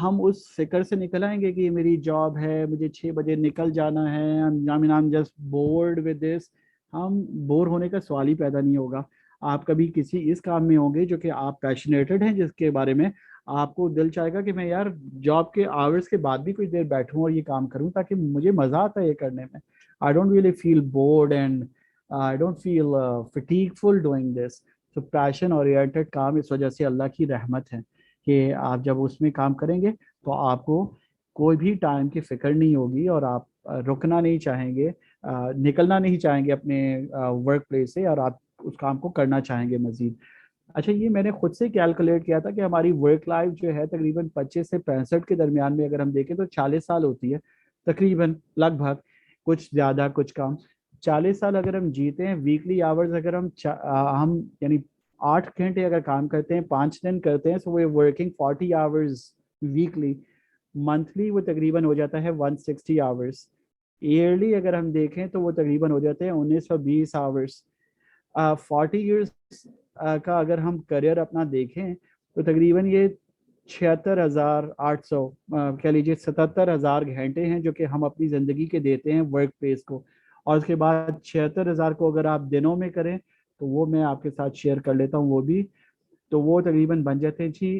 ہم اس فکر سے نکل آئیں گے کہ یہ میری جاب ہے, مجھے 6 بجے نکل جانا ہے, I'm just bored with this. ہم بور ہونے کا سوال ہی پیدا نہیں ہوگا. آپ کبھی کسی اس کام میں ہوں گے جو کہ آپ پیشنیٹڈ ہیں, جس کے بارے میں آپ کو دل چاہے گا کہ میں یار جاب کے آورز کے بعد بھی کچھ دیر بیٹھوں اور یہ کام کروں تاکہ مجھے مزہ آتا ہے یہ کرنے میں. I don't really feel bored and I don't feel fatigueful doing this. So passion oriented کام اس وجہ سے اللہ کی رحمت ہے کہ آپ جب اس میں کام کریں گے تو آپ کو کوئی بھی ٹائم کی فکر نہیں ہوگی, اور آپ رکنا نہیں چاہیں گے, نکلنا نہیں چاہیں گے اپنے ورک پلیس سے, اور آپ اس کام کو کرنا چاہیں گے مزید. اچھا, یہ میں نے خود سے کیلکولیٹ کیا تھا کہ ہماری ورک لائف جو ہے تقریباً 25 سے 65 کے درمیان میں اگر ہم دیکھیں تو 40 سال ہوتی ہے تقریباً, لگ بھگ, کچھ زیادہ کچھ کم. 40 سال اگر ہم جیتے ہیں, ویکلی آورز اگر ہم یعنی 8 گھنٹے اگر کام کرتے ہیں, 5 دن کرتے ہیں, سو وہ ورکنگ 40 آورز ویکلی. منتھلی وہ تقریباً ہو جاتا ہے 160 آورز. ایئرلی اگر ہم دیکھیں تو وہ تقریباً ہو جاتے ہیں 1920 آورز. 40 ایئرس کا اگر ہم کریئر اپنا دیکھیں تو تقریباً یہ 76,800 کہہ لیجیے 77,000 گھنٹے ہیں جو کہ ہم اپنی زندگی کے دیتے ہیں ورک پلیس کو. اور اس کے بعد 76,000 کو اگر آپ دنوں میں کریں تو وہ میں آپ کے ساتھ شیئر کر لیتا ہوں وہ بھی. تو وہ تقریباً بن جاتے ہیں جی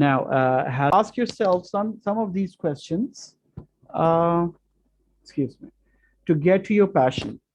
Now, ask yourself some of these questions. Uh, excuse me. To get to your passion.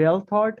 well thought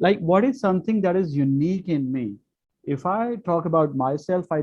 like what is something that is unique in me? If I talk about myself, I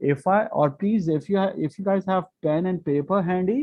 If I, or please if you guys have pen and paper handy,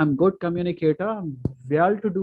I'm good communicator. I'm well to do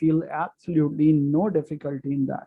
feel absolutely no difficulty in that.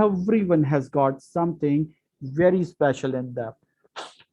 Everyone has got something very special in them.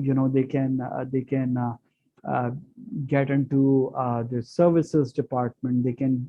you know, they can uh, get into the services department, they can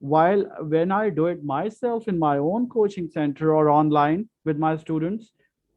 while when I do it myself in my own coaching center or online with my students,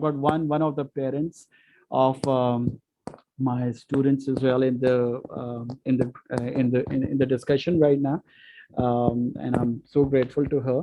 got one of the parents of my students as well in the in the discussion right now, and I'm so grateful to her,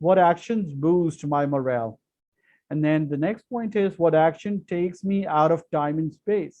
what actions boost my morale, and then the next point is what action takes me out of time and space,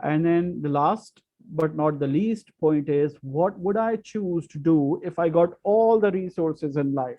And then the last but not the least point is what would I choose to do if I got all the resources in life,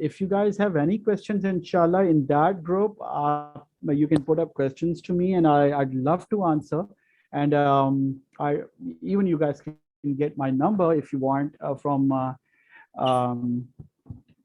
if you guys have any questions inshallah in that group, you can put up questions to me and I'd love to answer, and I even you guys can get my number if you want um,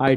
I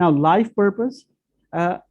Now life purpose,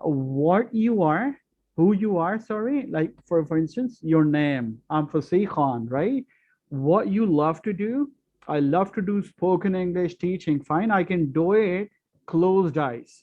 What you are, who you are, sorry, like for instance your name, I'm Fasih Khan, right? What you love to do, I love to do spoken English teaching, fine, I can do it closed eyes,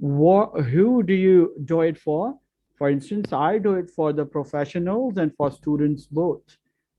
Who do you do it for? For instance, I do it for the professionals and for students both.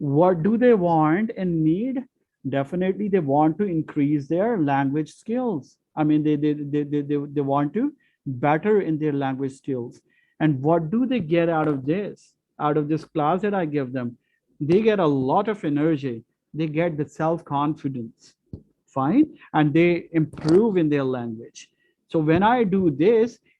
What do they want and need? Definitely, they want to increase their language skills. I mean, they want to better in their language skills. And what do they get out of this? Out of this class that I give them? They get a lot of energy. They get the self-confidence. Fine, and they improve in their language. So when I do this,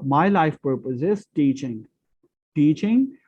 My life purpose is teaching,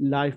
life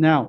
Now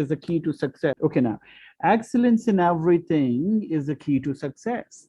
is the key to success. Okay, now excellence in everything is the key to success.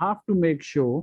have to make sure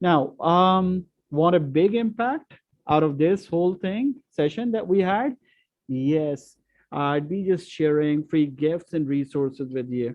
Now, want a big impact out of this whole thing session that we had? Yes, I'd be just sharing free gifts and resources with you,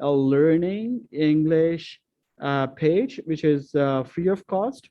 learning English page which is free of cost.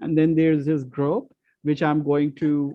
And then there's this group which I'm going to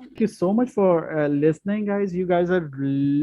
Thank you so much for listening, guys. You guys are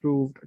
proved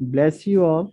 Bless you all.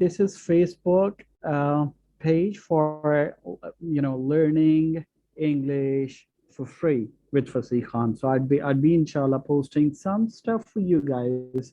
This is Facebook page for learning English for free with Fasih Khan. So I'd be inshallah posting some stuff for you guys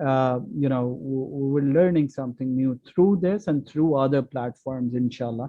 we're learning something new through this and through other platforms inshallah.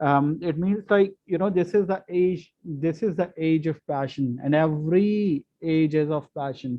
It means like this is the age of passion, and every age is of passion.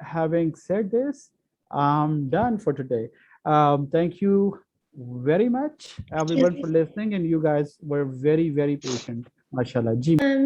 having said this, I'm done for today. Thank you very much everyone for listening, and you guys were very very patient. Mashallah. Ji.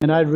And I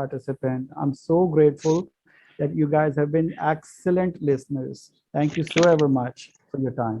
participant. I'm so grateful that you guys have been excellent listeners. Thank you so ever much for your time.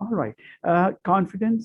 All right. Confidence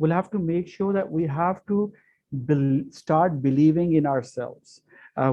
We'll have to make sure that we have to start believing in ourselves.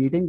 meeting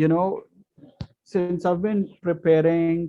you know, since I've been preparing,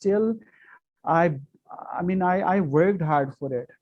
still I worked hard for it.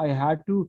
I had to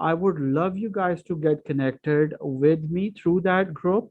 I would love you guys to get connected with me through that group.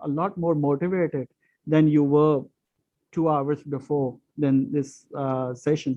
a lot more motivated than you were 2 hours before than this session।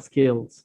skills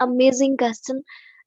amazing question.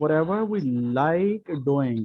whatever we like doing,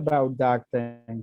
about that thing।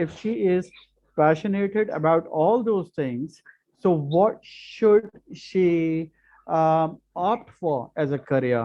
if she is passionate about all those things, so what should she opt for as a career?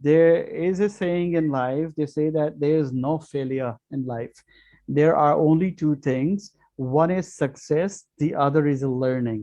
There is a saying in life, they say that there is no failure in life. There are only two things. One is success, the other is learning.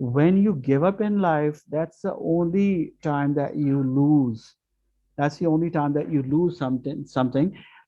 when you give up in life, that's the only time that you lose. That's the only time that you lose something.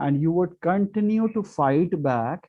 and you would continue to fight back,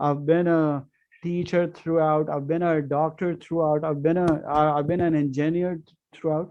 I've been a teacher throughout, I've been a doctor throughout, I've been an engineer throughout.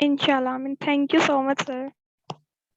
Inshallah. I mean, thank you so much, sir.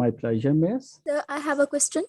My pleasure, miss. Sir, I have a question.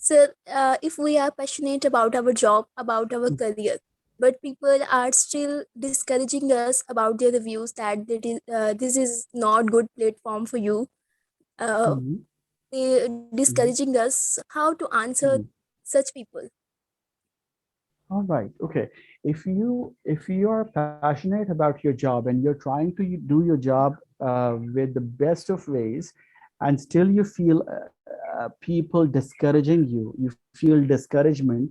Sir, if we are passionate about our job, about our career, but people are still discouraging us about their reviews that this is not good platform for you. They discouraging us. How to answer such people? All right. Okay. If you are passionate about your job and you're trying to do your job with the best of ways, and still you feel people discouraging you, you feel discouragement,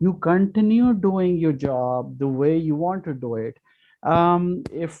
You continue doing your job the way you want to do it. If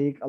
take a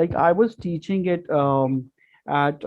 like I was teaching it at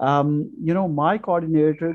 You know, my coordinator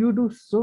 you do so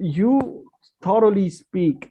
you thoroughly speak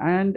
And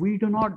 we do not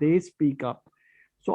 they speak up. So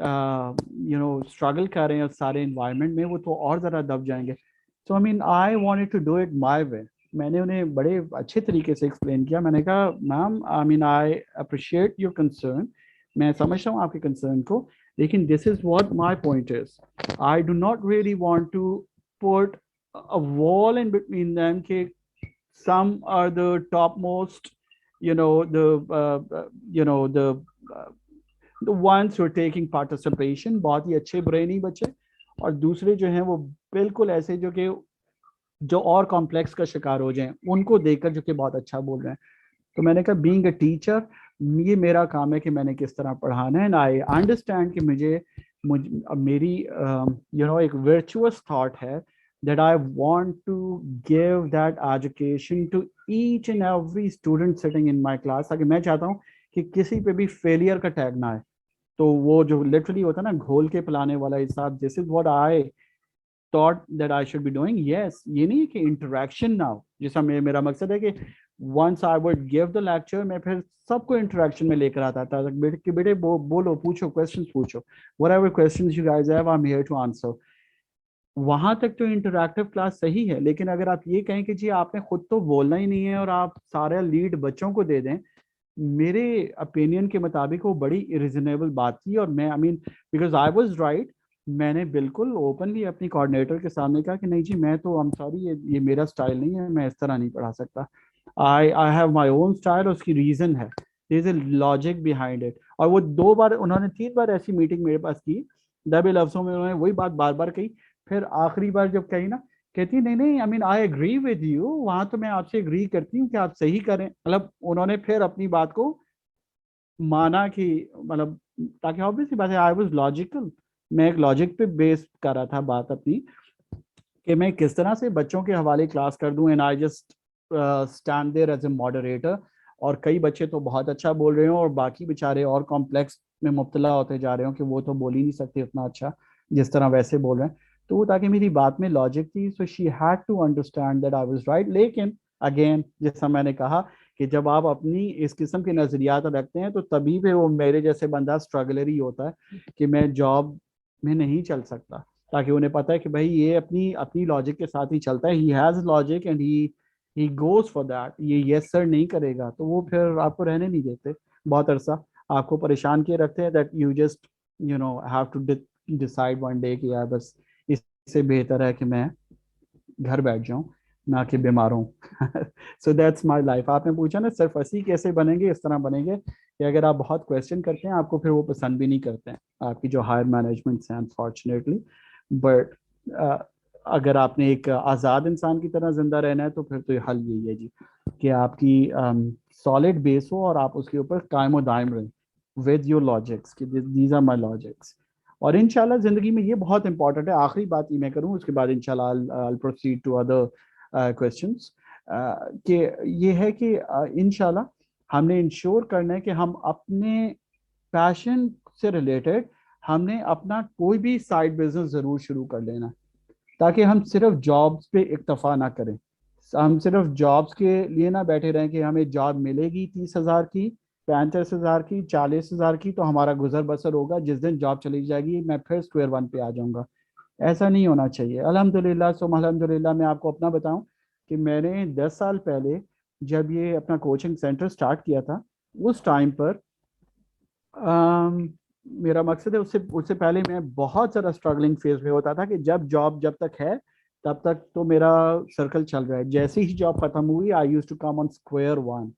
struggle کر رہے ہیں سارے environment میں, وہ تو اور ذرا دب جائیں گے. So I mean I wanted to do it my way. میں نے انہیں بڑے اچھے طریقے سے ایکسپلین کیا. میں نے کہا ma'am I mean I appreciate your concern, میں سمجھتا ہوں آپ کے کنسرن کو, لیکن this is what my point is. I do not really want to put a wall in between them کہ some are the topmost, the ones who are taking participation, بہت ہی اچھے برے نہیں بچے, اور دوسرے جو ہیں وہ بالکل ایسے جو اور کمپلیکس کا شکار ہو جائیں, ان کو دیکھ کر جو کہ بہت اچھا بول رہے ہیں. تو میں نے کہا بینگ اے ٹیچر, یہ میرا کام ہے کہ میں نے کس طرح پڑھانا ہے. اینڈ آئی انڈرسٹینڈ کہ میری ایک ورچوئس تھاٹ ہے that I want to give that education to each and every student sitting in my class, تاکہ میں چاہتا ہوں کہ کسی پہ بھی فیلئر کا ٹیگ نہ آئے. تو وہ جو لٹرلی ہوتا ہے نا گھول کے پلانے والا حساب, this is what I thought that I should be doing. Yes, یہ نہیں ہے کہ انٹریکشن نہ ہو, جیسا میرا مقصد ہے کہ once I would give the lecture, میں پھر سب کو انٹریکشن میں لے کر آتا تھا کہ بیٹے بولو, پوچھو, questions پوچھو, whatever questions you guys have, I'm here to answer. وہاں تک تو انٹریکٹیو کلاس صحیح ہے, لیکن اگر آپ یہ کہیں کہ جی آپ نے خود تو بولنا ہی نہیں ہے اور آپ سارا لیڈ بچوں کو دے دیں, میرے اپینین کے مطابق وہ بڑی ریزنیبل بات تھی. اور میں بیکاز آئی واز رائٹ, میں نے بالکل اوپنلی اپنی کوآرڈینیٹر کے سامنے کہا کہ نہیں جی میں تو سوری, یہ میرا اسٹائل نہیں ہے, میں اس طرح نہیں پڑھا سکتا. I have my own style, اور اس کی ریزن ہے, دیر از اے لاجک بیہائنڈ اٹ. اور وہ 2 بار انہوں نے 3 بار ایسی میٹنگ میرے پاس کی, دبے لفظوں میں انہوں نے وہی بات بار بار کہی. پھر آخری بار جب کہی نا, کہتی نہیں آئی mean I agree with you, وہاں تو میں آپ سے اگری کرتی ہوں کہ آپ صحیح کریں. مطلب انہوں نے پھر اپنی بات کو مانا کہ مطلب, تاکہ obviously بات ہے آئی واز لاجیکل, میں ایک لاجک پہ بیس کر رہا تھا بات اپنی کہ میں کس طرح سے بچوں کے حوالے کلاس کر دوں. And I just stand there as a moderator. اور کئی بچے تو بہت اچھا بول رہے ہوں اور باقی بیچارے اور کمپلیکس میں مبتلا ہوتے جا رہے ہوں کہ وہ تو بول ہی نہیں سکتے اتنا اچھا جس طرح ویسے بول رہے ہیں. تو وہ تاکہ میری بات میں لاجک تھی, so she had to understand that I was right. لیکن اگین جیسا میں نے کہا کہ جب آپ اپنی اس قسم کے نظریات رکھتے ہیں تو تبھی پھر وہ میرے جیسے بندہ اسٹرگلر ہی ہوتا ہے کہ میں جاب میں نہیں چل سکتا, تاکہ انہیں پتہ ہے کہ بھائی یہ اپنی لاجک کے ساتھ ہی چلتا ہے, he has logic and he goes for that, یہ یس سر نہیں کرے گا تو وہ پھر آپ کو رہنے نہیں دیتے بہت عرصہ, آپ کو پریشان کیے رکھتے ہیں that you just have to decide one day کہ یار بس اس سے بہتر ہے کہ میں گھر بیٹھ جاؤں نہ کہ بیمار ہوں. So that's my life. آپ نے پوچھا نا سر فصیح کیسے بنیں گے, اس طرح بنیں گے کہ اگر آپ بہت کویشچن کرتے ہیں آپ کو پھر وہ پسند بھی نہیں کرتے ہیں آپ کی جو ہائر مینجمنٹس ہیں انفارچونیٹلی. بٹ اگر آپ نے ایک آزاد انسان کی طرح زندہ رہنا ہے تو پھر تو حل یہی ہے جی کہ آپ کی سالڈ بیس ہو اور آپ اس کے اوپر قائم و دائم رہیں ود یور لاجکس کہ دیز آر مائی لاجکس. اور انشاءاللہ زندگی میں یہ بہت امپورٹنٹ ہے. آخری بات یہ میں کروں, اس کے بعد انشاءاللہ I'll proceed to other questions, کہ یہ ہے کہ انشاءاللہ ہم نے انشور کرنا ہے کہ ہم اپنے پیشن سے ریلیٹڈ ہم نے اپنا کوئی بھی سائڈ بزنس ضرور شروع کر لینا, تاکہ ہم صرف جابس پہ اکتفا نہ کریں. ہم صرف جابس کے لیے نہ بیٹھے رہیں کہ ہمیں جاب ملے گی 30,000 کی, 35,000 کی, 40,000 کی تو ہمارا گزر بسر ہوگا, جس دن جاب چلی جائے گی میں پھر اسکوئر ون پہ آ جاؤں گا. ایسا نہیں ہونا چاہیے. الحمدللہ سم الحمدللہ میں آپ کو اپنا بتاؤں کہ میں نے 10 سال پہلے جب یہ اپنا کوچنگ سینٹر سٹارٹ کیا تھا, اس ٹائم پر میرا مقصد ہے اس سے پہلے میں بہت زیادہ اسٹرگلنگ فیز میں ہوتا تھا کہ جب تک ہے تب تک تو میرا سرکل چل رہا ہے. جیسے ہی جاب ختم ہوئی I used to come on square one.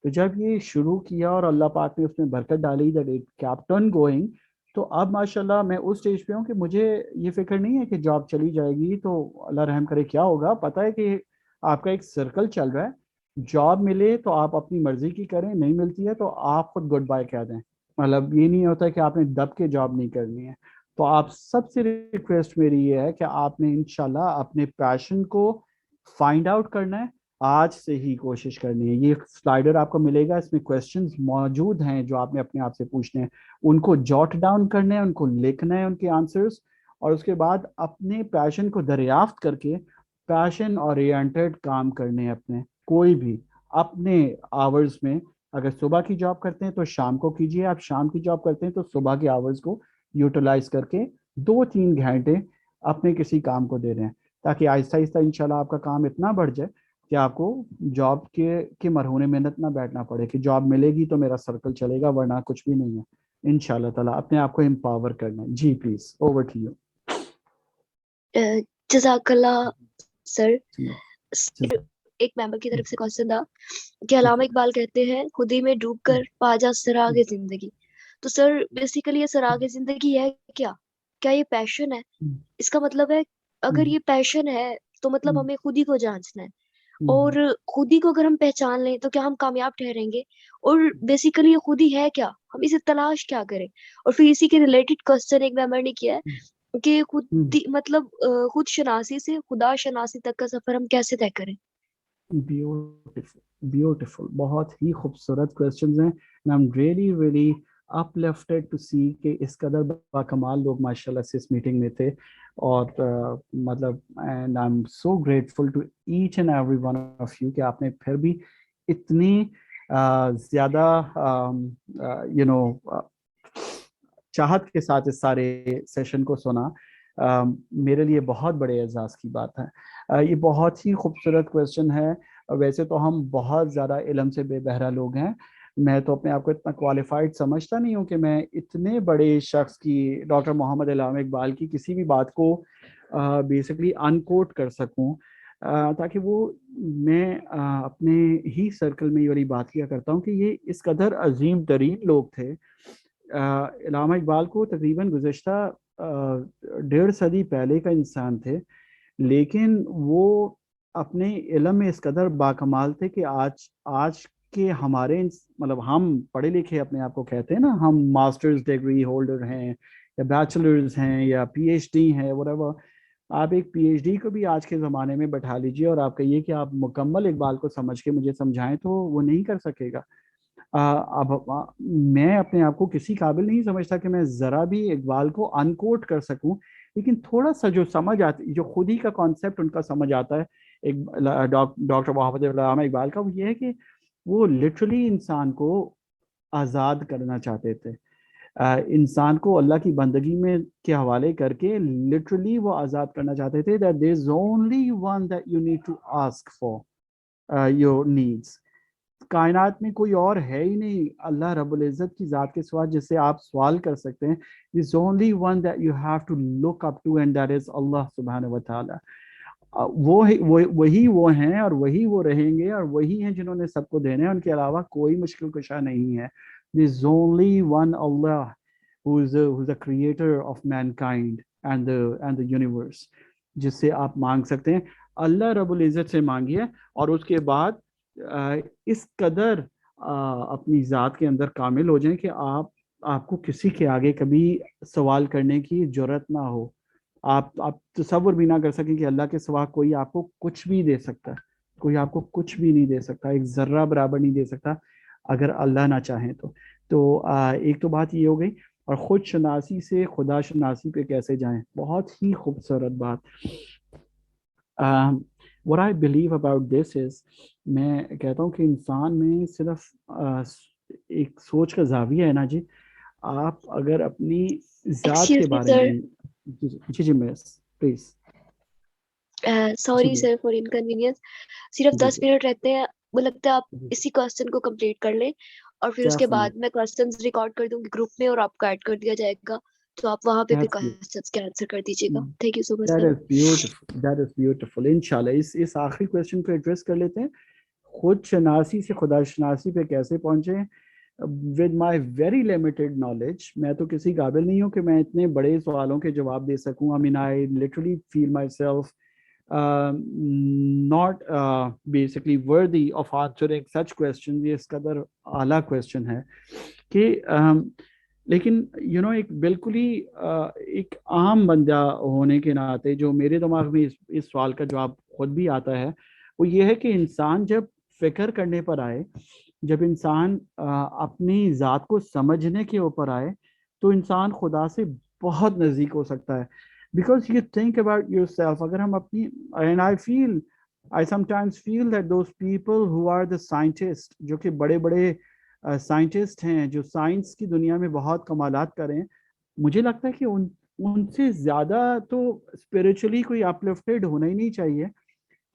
تو جب یہ شروع کیا اور اللہ پاک نے اس میں برکت ڈالی that it kept on going, تو اب ماشاءاللہ میں اس اسٹیج پہ ہوں کہ مجھے یہ فکر نہیں ہے کہ جاب چلی جائے گی تو اللہ رحم کرے کیا ہوگا. پتہ ہے کہ آپ کا ایک سرکل چل رہا ہے, جاب ملے تو آپ اپنی مرضی کی کریں, نہیں ملتی ہے تو آپ خود گڈ بائی کہہ دیں. مطلب یہ نہیں ہوتا کہ آپ نے دب کے جاب نہیں کرنی ہے. تو آپ سب سے ریکویسٹ میری یہ ہے کہ آپ نے انشاءاللہ اپنے پیشن کو فائنڈ آؤٹ کرنا ہے, آج سے ہی کوشش کرنی ہے. یہ سلائیڈر آپ کو ملے گا, اس میں کویسچنز موجود ہیں جو آپ نے اپنے آپ سے پوچھنے ہیں, ان کو جاٹ ڈاؤن کرنا ہے, ان کو لکھنا ہے ان کے آنسرز, اور اس کے بعد اپنے پیشن کو دریافت کر کے پیشن اورینٹڈ کام کرنے ہیں اپنے, کوئی بھی اپنے آورز میں. اگر صبح کی جاب کرتے ہیں تو شام کو کیجیے, آپ شام کی جاب کرتے ہیں تو صبح کے آورز کو یوٹیلائز کر کے 2-3 گھنٹے اپنے کسی کام کو دے رہے ہیں, تاکہ آہستہ آہستہ انشاءاللہ آپ کا کام اتنا بڑھ جائے کہ آپ کو جاب کے مرہون محنت نہ بیٹھنا پڑے کہ جاب ملے گی تو میرا سرکل چلے گا, ورنہ کچھ بھی نہیں ہے. انشاءاللہ تعالیٰ اپنے آپ کو امپاور کرنا ہے. جی پلیز اوور ٹو یو. جزاک اللہ سر. ایک ممبر کی طرف سے کوشچن تھا کہ علامہ اقبال کہتے ہیں خودی میں ڈوب کر پا جا سراغ زندگی. تو سر بیسیکلی یہ سراغ زندگی ہے کیا یہ پیشن ہے؟ اس کا مطلب ہے اگر یہ پیشن ہے تو مطلب ہمیں خود ہی کو جانچنا ہے, اور خود ہی کو اگر ہم پہچان لیں تو کیا ہم کامیاب ٹھہریں گے؟ اور بیسیکلی یہ خود ہی ہے کیا, ہم اسے تلاش کیا کریں؟ اور پھر اسی کے ریلیٹڈ کوشچن ایک ممبر نے کیا ہے کہ مطلب خود شناسی سے خدا شناسی تک کا سفر ہم کیسے طے کریں؟ بیوٹیفل, بہت ہی خوبصورت کوسچنز ہیں. and I'm really uplifted to see کہ اس قدر باکمال لوگ ماشاءاللہ سے اس میٹنگ میں تھے, اور مطلب and I'm so grateful to each and every one of you کہ آپ نے پھر بھی اتنی زیادہ چاہت کے ساتھ اس سارے سیشن کو سنا. میرے لیے بہت بڑے اعزاز کی بات ہے. یہ بہت ہی خوبصورت کویسچن ہے. ویسے تو ہم بہت زیادہ علم سے بے بہرا لوگ ہیں. میں تو اپنے آپ کو اتنا کوالیفائڈ سمجھتا نہیں ہوں کہ میں اتنے بڑے شخص کی, ڈاکٹر محمد علامہ اقبال کی کسی بھی بات کو بیسکلی انکوٹ کر سکوں, تاکہ وہ میں اپنے ہی سرکل میں یہ والی بات کیا کرتا ہوں کہ یہ اس قدر عظیم ترین لوگ تھے. علامہ اقبال کو تقریباً گزشتہ 1.5 صدی پہلے کا انسان تھے, لیکن وہ اپنے علم میں اس قدر باکمال تھے کہ آج کے ہمارے مطلب ہم پڑھے لکھے اپنے آپ کو کہتے ہیں نا, ہم ماسٹرز ڈگری ہولڈر ہیں یا بیچلرز ہیں یا پی ایچ ڈی ہیں whatever. آپ ایک پی ایچ ڈی کو بھی آج کے زمانے میں بٹھا لیجئے اور آپ کہیے کہ آپ مکمل اقبال کو سمجھ کے مجھے سمجھائیں تو وہ نہیں کر سکے گا. اب میں اپنے آپ کو کسی قابل نہیں سمجھتا کہ میں ذرا بھی اقبال کو انکوٹ کر سکوں, لیکن تھوڑا سا جو سمجھ آتی, جو خود ہی کا کانسیپٹ ان کا سمجھ آتا ہے ڈاکٹر محمد علامہ اقبال کا, وہ یہ ہے کہ وہ لٹرلی انسان کو آزاد کرنا چاہتے تھے. انسان کو اللہ کی بندگی میں کے حوالے کر کے لٹرلی وہ آزاد کرنا چاہتے تھے. that there is only one that you need to ask for your needs. کائنات میں کوئی اور ہے ہی نہیں اللہ رب العزت کی ذات کے سوا جس سے آپ سوال کر سکتے ہیں. There's only one that you have to look up to and that is Allah subhanahu wa ta'ala. وہی وہ ہیں اور وہی وہ رہیں گے اور وہی ہیں جنہوں نے سب کو دینے ہیں, ان کے علاوہ کوئی مشکل کشا نہیں ہے. There's only one Allah who's the creator of mankind and the universe, جس سے آپ مانگ سکتے ہیں. اللہ رب العزت سے مانگیے اور اس کے بعد اس قدر اپنی ذات کے اندر کامل ہو جائیں کہ آپ کو کسی کے آگے کبھی سوال کرنے کی جرات نہ ہو. آپ تصور بھی نہ کر سکیں کہ اللہ کے سوا کوئی آپ کو کچھ بھی دے سکتا ہے. کوئی آپ کو کچھ بھی نہیں دے سکتا, ایک ذرہ برابر نہیں دے سکتا اگر اللہ نہ چاہیں تو ایک تو بات یہ ہو گئی. اور خود شناسی سے خدا شناسی پہ کیسے جائیں, بہت ہی خوبصورت بات. what I believe about this is, میں کہتا ہوں کہ انسان میں صرف ایک سوچ کا زاویہ ہے نا جی. آپ اگر اپنی ذات کے بارے میں جی miss please sorry sir for inconvenience, صرف 10 منٹ رہتے ہیں, وہ لگتا ہے آپ اسی کوسچن کو کمپلیٹ کر لیں اور پھر اس کے بعد میں کوسچنز ریکارڈ کر دوں گی گروپ میں اور آپ کو ایڈ کر دیا جائے گا, تو آپ وہاں پہ پھر کوسچنز کے آنسر کر دیجیے گا. Thank you so much sir. That is beautiful. انشاءاللہ اس آخری کوسچن کو ایڈریس کر لیتے ہیں. خود شناسی سے خدا شناسی پہ کیسے پہنچے. with my very limited knowledge, میں تو کسی قابل نہیں ہوں کہ میں اتنے بڑے سوالوں کے جواب دے سکوں. I mean, I literally feel myself not basically worthy of answering such questions. یہ اس قدر اعلیٰ کوسچن ہے کہ لیکن ایک بالکل ہی ایک عام بندہ ہونے کے ناطے جو میرے دماغ میں اس سوال کا جواب خود بھی آتا ہے, وہ یہ ہے کہ انسان جب فکر کرنے پر آئے, جب انسان اپنی ذات کو سمجھنے کے اوپر آئے, تو انسان خدا سے بہت نزدیک ہو سکتا ہے. Because you think about your self. اگر ہم اپنی and I sometimes feel that those people who are the scientists, جو کہ بڑے بڑے سائنٹسٹ ہیں, جو سائنس کی دنیا میں بہت کمالات کریں, مجھے لگتا ہے کہ ان سے زیادہ تو اسپرچولی کوئی اپلفٹیڈ ہونا ہی نہیں چاہیے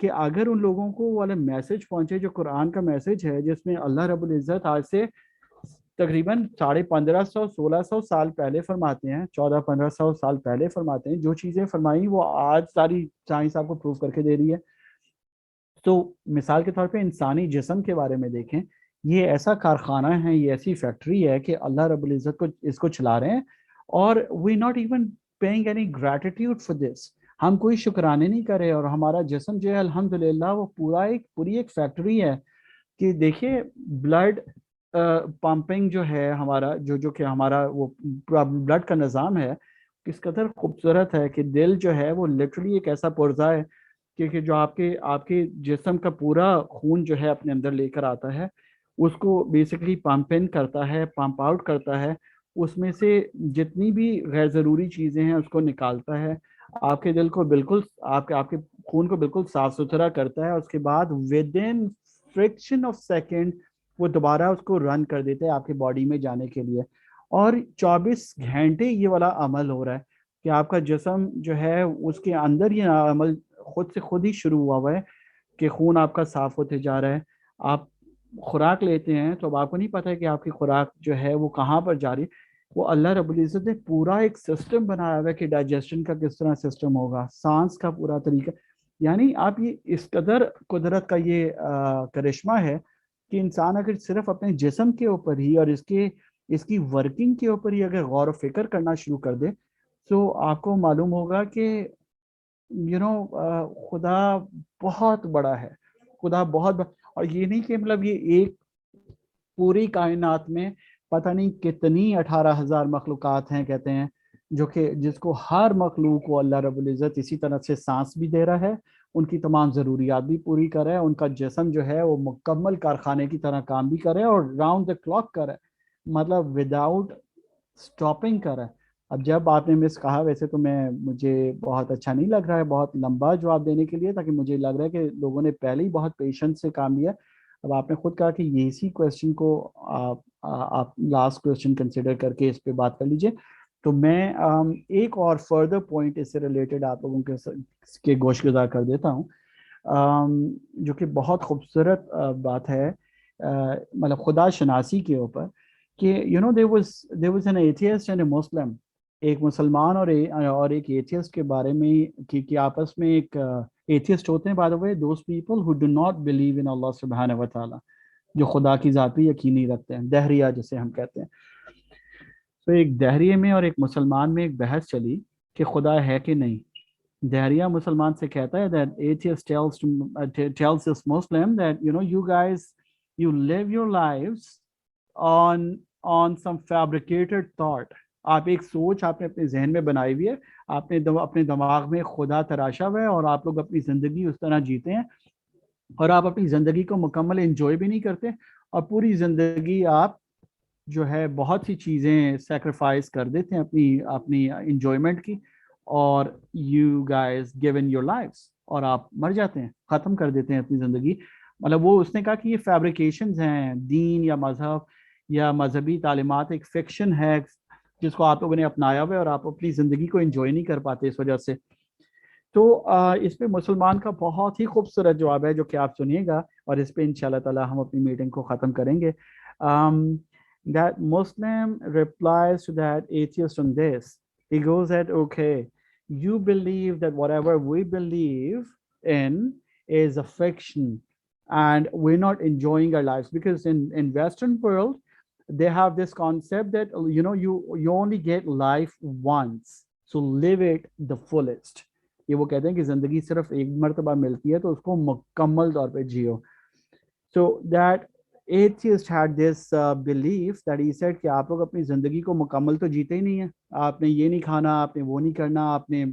کہ اگر ان لوگوں کو والا میسج پہنچے جو قرآن کا میسج ہے، جس میں اللہ رب العزت آج سے تقریباً 1550 1600 سال پہلے فرماتے ہیں، 1400 1500 سال پہلے فرماتے ہیں، جو چیزیں فرمائی وہ آج ساری سائنس آپ کو پروف کر کے دے رہی ہے. تو مثال کے طور پہ انسانی جسم کے بارے میں دیکھیں، یہ ایسا کارخانہ ہے، یہ ایسی فیکٹری ہے کہ اللہ رب العزت کو اس کو چلا رہے ہیں، اور we not even paying any gratitude for this. ہم کوئی شکرانے نہیں کر رہے، اور ہمارا جسم جو ہے الحمدللہ وہ پوری ایک فیکٹری ہے. کہ دیکھیے بلڈ پمپنگ جو ہے ہمارا، جو کہ ہمارا وہ بلڈ کا نظام ہے، کس قدر خوبصورت ہے کہ دل جو ہے وہ لٹرلی ایک ایسا پرزہ ہے کہ جو آپ کے جسم کا پورا خون جو ہے اپنے اندر لے کر آتا ہے، اس کو بیسکلی پمپ ان کرتا ہے، پمپ آؤٹ کرتا ہے، اس میں سے جتنی بھی غیر ضروری چیزیں ہیں اس کو نکالتا ہے، آپ کے دل کو بالکل آپ کے خون کو بالکل صاف ستھرا کرتا ہے. اس کے بعد with in fraction of second وہ دوبارہ اس کو رن کر دیتے ہیں آپ کی باڈی میں جانے کے لیے. اور 24 گھنٹے یہ والا عمل ہو رہا ہے کہ آپ کا جسم جو ہے اس کے اندر یہ عمل خود سے خود ہی شروع ہوا ہے کہ خون آپ کا صاف ہوتے جا رہا ہے. آپ خوراک لیتے ہیں تو اب آپ کو نہیں پتا ہے کہ آپ کی خوراک جو ہے وہ کہاں پر جا رہی ہے. وہ اللہ رب العزت نے پورا ایک سسٹم بنایا ہوا ہے کہ ڈائجیشن کا کس طرح سسٹم ہوگا، سانس کا پورا طریقہ. یعنی آپ یہ اس قدر قدرت کا یہ کرشمہ ہے کہ انسان اگر صرف اپنے جسم کے اوپر ہی اور اس کی ورکنگ کے اوپر ہی اگر غور و فکر کرنا شروع کر دے تو آپ کو معلوم ہوگا کہ خدا بہت بڑا ہے. خدا بہت بڑا، اور یہ نہیں کہ مطلب یہ ایک پوری کائنات میں پتہ نہیں کتنی 18,000 مخلوقات ہیں کہتے ہیں، جو کہ جس کو ہر مخلوق کو اللہ رب العزت اسی طرح سے سانس بھی دے رہا ہے، ان کی تمام ضروریات بھی پوری کر رہا ہے، ان کا جسم جو ہے وہ مکمل کارخانے کی طرح کام بھی کر رہا ہے اور راؤنڈ دا کلاک کر رہا ہے، مطلب وداؤٹ سٹاپنگ کر رہا ہے. اب جب آپ نے مس کہا، ویسے تو مجھے بہت اچھا نہیں لگ رہا ہے بہت لمبا جواب دینے کے لیے، تاکہ مجھے لگ رہا ہے کہ لوگوں نے پہلے ہی بہت پیشنس سے کام لیا. اب آپ نے خود کہا کہ یہ اسی کویسچن کو آپ لاسٹ کویسچن کنسیڈر کر کے اس پہ بات کر لیجئے. تو میں ایک اور فردر پوائنٹ اس سے ریلیٹڈ آپ لوگوں کے گوش گزار کر دیتا ہوں، جو کہ بہت خوبصورت بات ہے مطلب خدا شناسی کے اوپر، کہ there was an atheist and a Muslim. ایک مسلمان اور ایک ایتھیسٹ کے بارے میں کہ آپس میں ایک ایتھیسٹ ہوتے ہیں by the way those people who do not believe in Allah سبحانہ و تعالیٰ، جو خدا کی ذات پہ یقین نہیں رکھتے ہیں، دہریہ جسے ہم کہتے ہیں. تو ایک دہریے میں اور ایک مسلمان میں ایک بحث چلی کہ خدا ہے کہ نہیں. دہریہ مسلمان سے کہتا ہے that atheist tells this Muslim that you guys you live your lives on some fabricated thought. آپ ایک سوچ آپ نے اپنے ذہن میں بنائی ہوئی ہے، آپ نے اپنے دماغ میں خدا تراشا ہوا ہے، اور آپ لوگ اپنی زندگی اس طرح جیتے ہیں، اور آپ اپنی زندگی کو مکمل انجوائے بھی نہیں کرتے، اور پوری زندگی آپ جو ہے بہت سی چیزیں سیکریفائز کر دیتے ہیں اپنی انجوائمنٹ کی، اور you guys given your lives, اور آپ مر جاتے ہیں، ختم کر دیتے ہیں اپنی زندگی. مطلب وہ اس نے کہا کہ یہ فیبریکیشنز ہیں، دین یا مذہب یا مذہبی تعلیمات ایک فکشن ہے جس کو آپ لوگوں نے اپنایا ہوا ہے، اور آپ اپنی زندگی کو انجوائے نہیں کر پاتے اس وجہ سے. تو اس پہ مسلمان کا بہت ہی خوبصورت جواب ہے جو کہ آپ سنیے گا، اور اس پہ انشاءاللہ تعالی ہم اپنی میٹنگ کو ختم کریں گے. That Muslim replies to that atheist on this. He goes that, okay, you believe that whatever we believe in is a fiction, and we're not enjoying our lives, because in Western world they have this concept that you only get life once, so live it the fullest. یہ وہ کہتے ہیں کہ زندگی صرف ایک مرتبہ ملتی ہے تو اس کو مکمل طور پہ Jio. So that atheist had this belief that he said کہ آپ لوگ اپنی زندگی کو مکمل تو جیتے ہی نہیں ہیں، آپ نے یہ نہیں کھانا، آپ نے وہ نہیں کرنا، آپ نے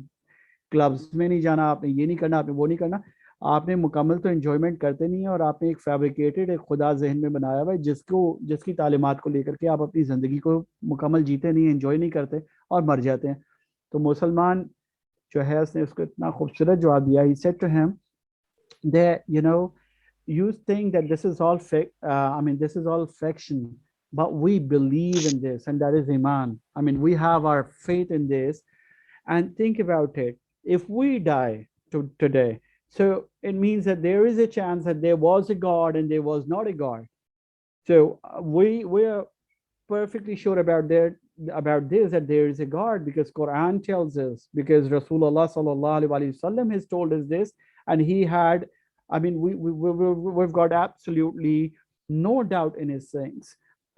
کلبز میں نہیں جانا، آپ نے یہ نہیں کرنا، آپ نے وہ نہیں کرنا، آپ نے مکمل تو انجوائمنٹ کرتے نہیں ہیں، اور آپ نے ایک فیبریکیٹڈ ایک خدا ذہن میں بنایا ہوا ہے جس کی تعلیمات کو لے کر کے آپ اپنی زندگی کو مکمل جیتے نہیں، انجوائے نہیں کرتے اور مر جاتے ہیں. تو مسلمان جو ہے اس نے اس کو اتنا خوبصورت جواب دیا. He said to him that you think that this is all this is all fiction. but we believe in this, and that is iman. I mean, we have our faith in this. And think about it. If we die today, so it means that there is a chance that there was a God and there was not a God. So we are perfectly sure about this, that there is a God, because Quran tells us, because Rasulullah sallallahu alaihi wasallam has told us this, and he had, I mean, we've got absolutely no doubt in his sayings.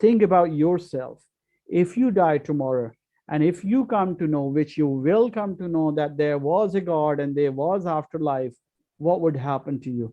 Think about yourself. If you die tomorrow, and if you come to know, which you will come to know, that there was a God and there was afterlife, what would happen to you?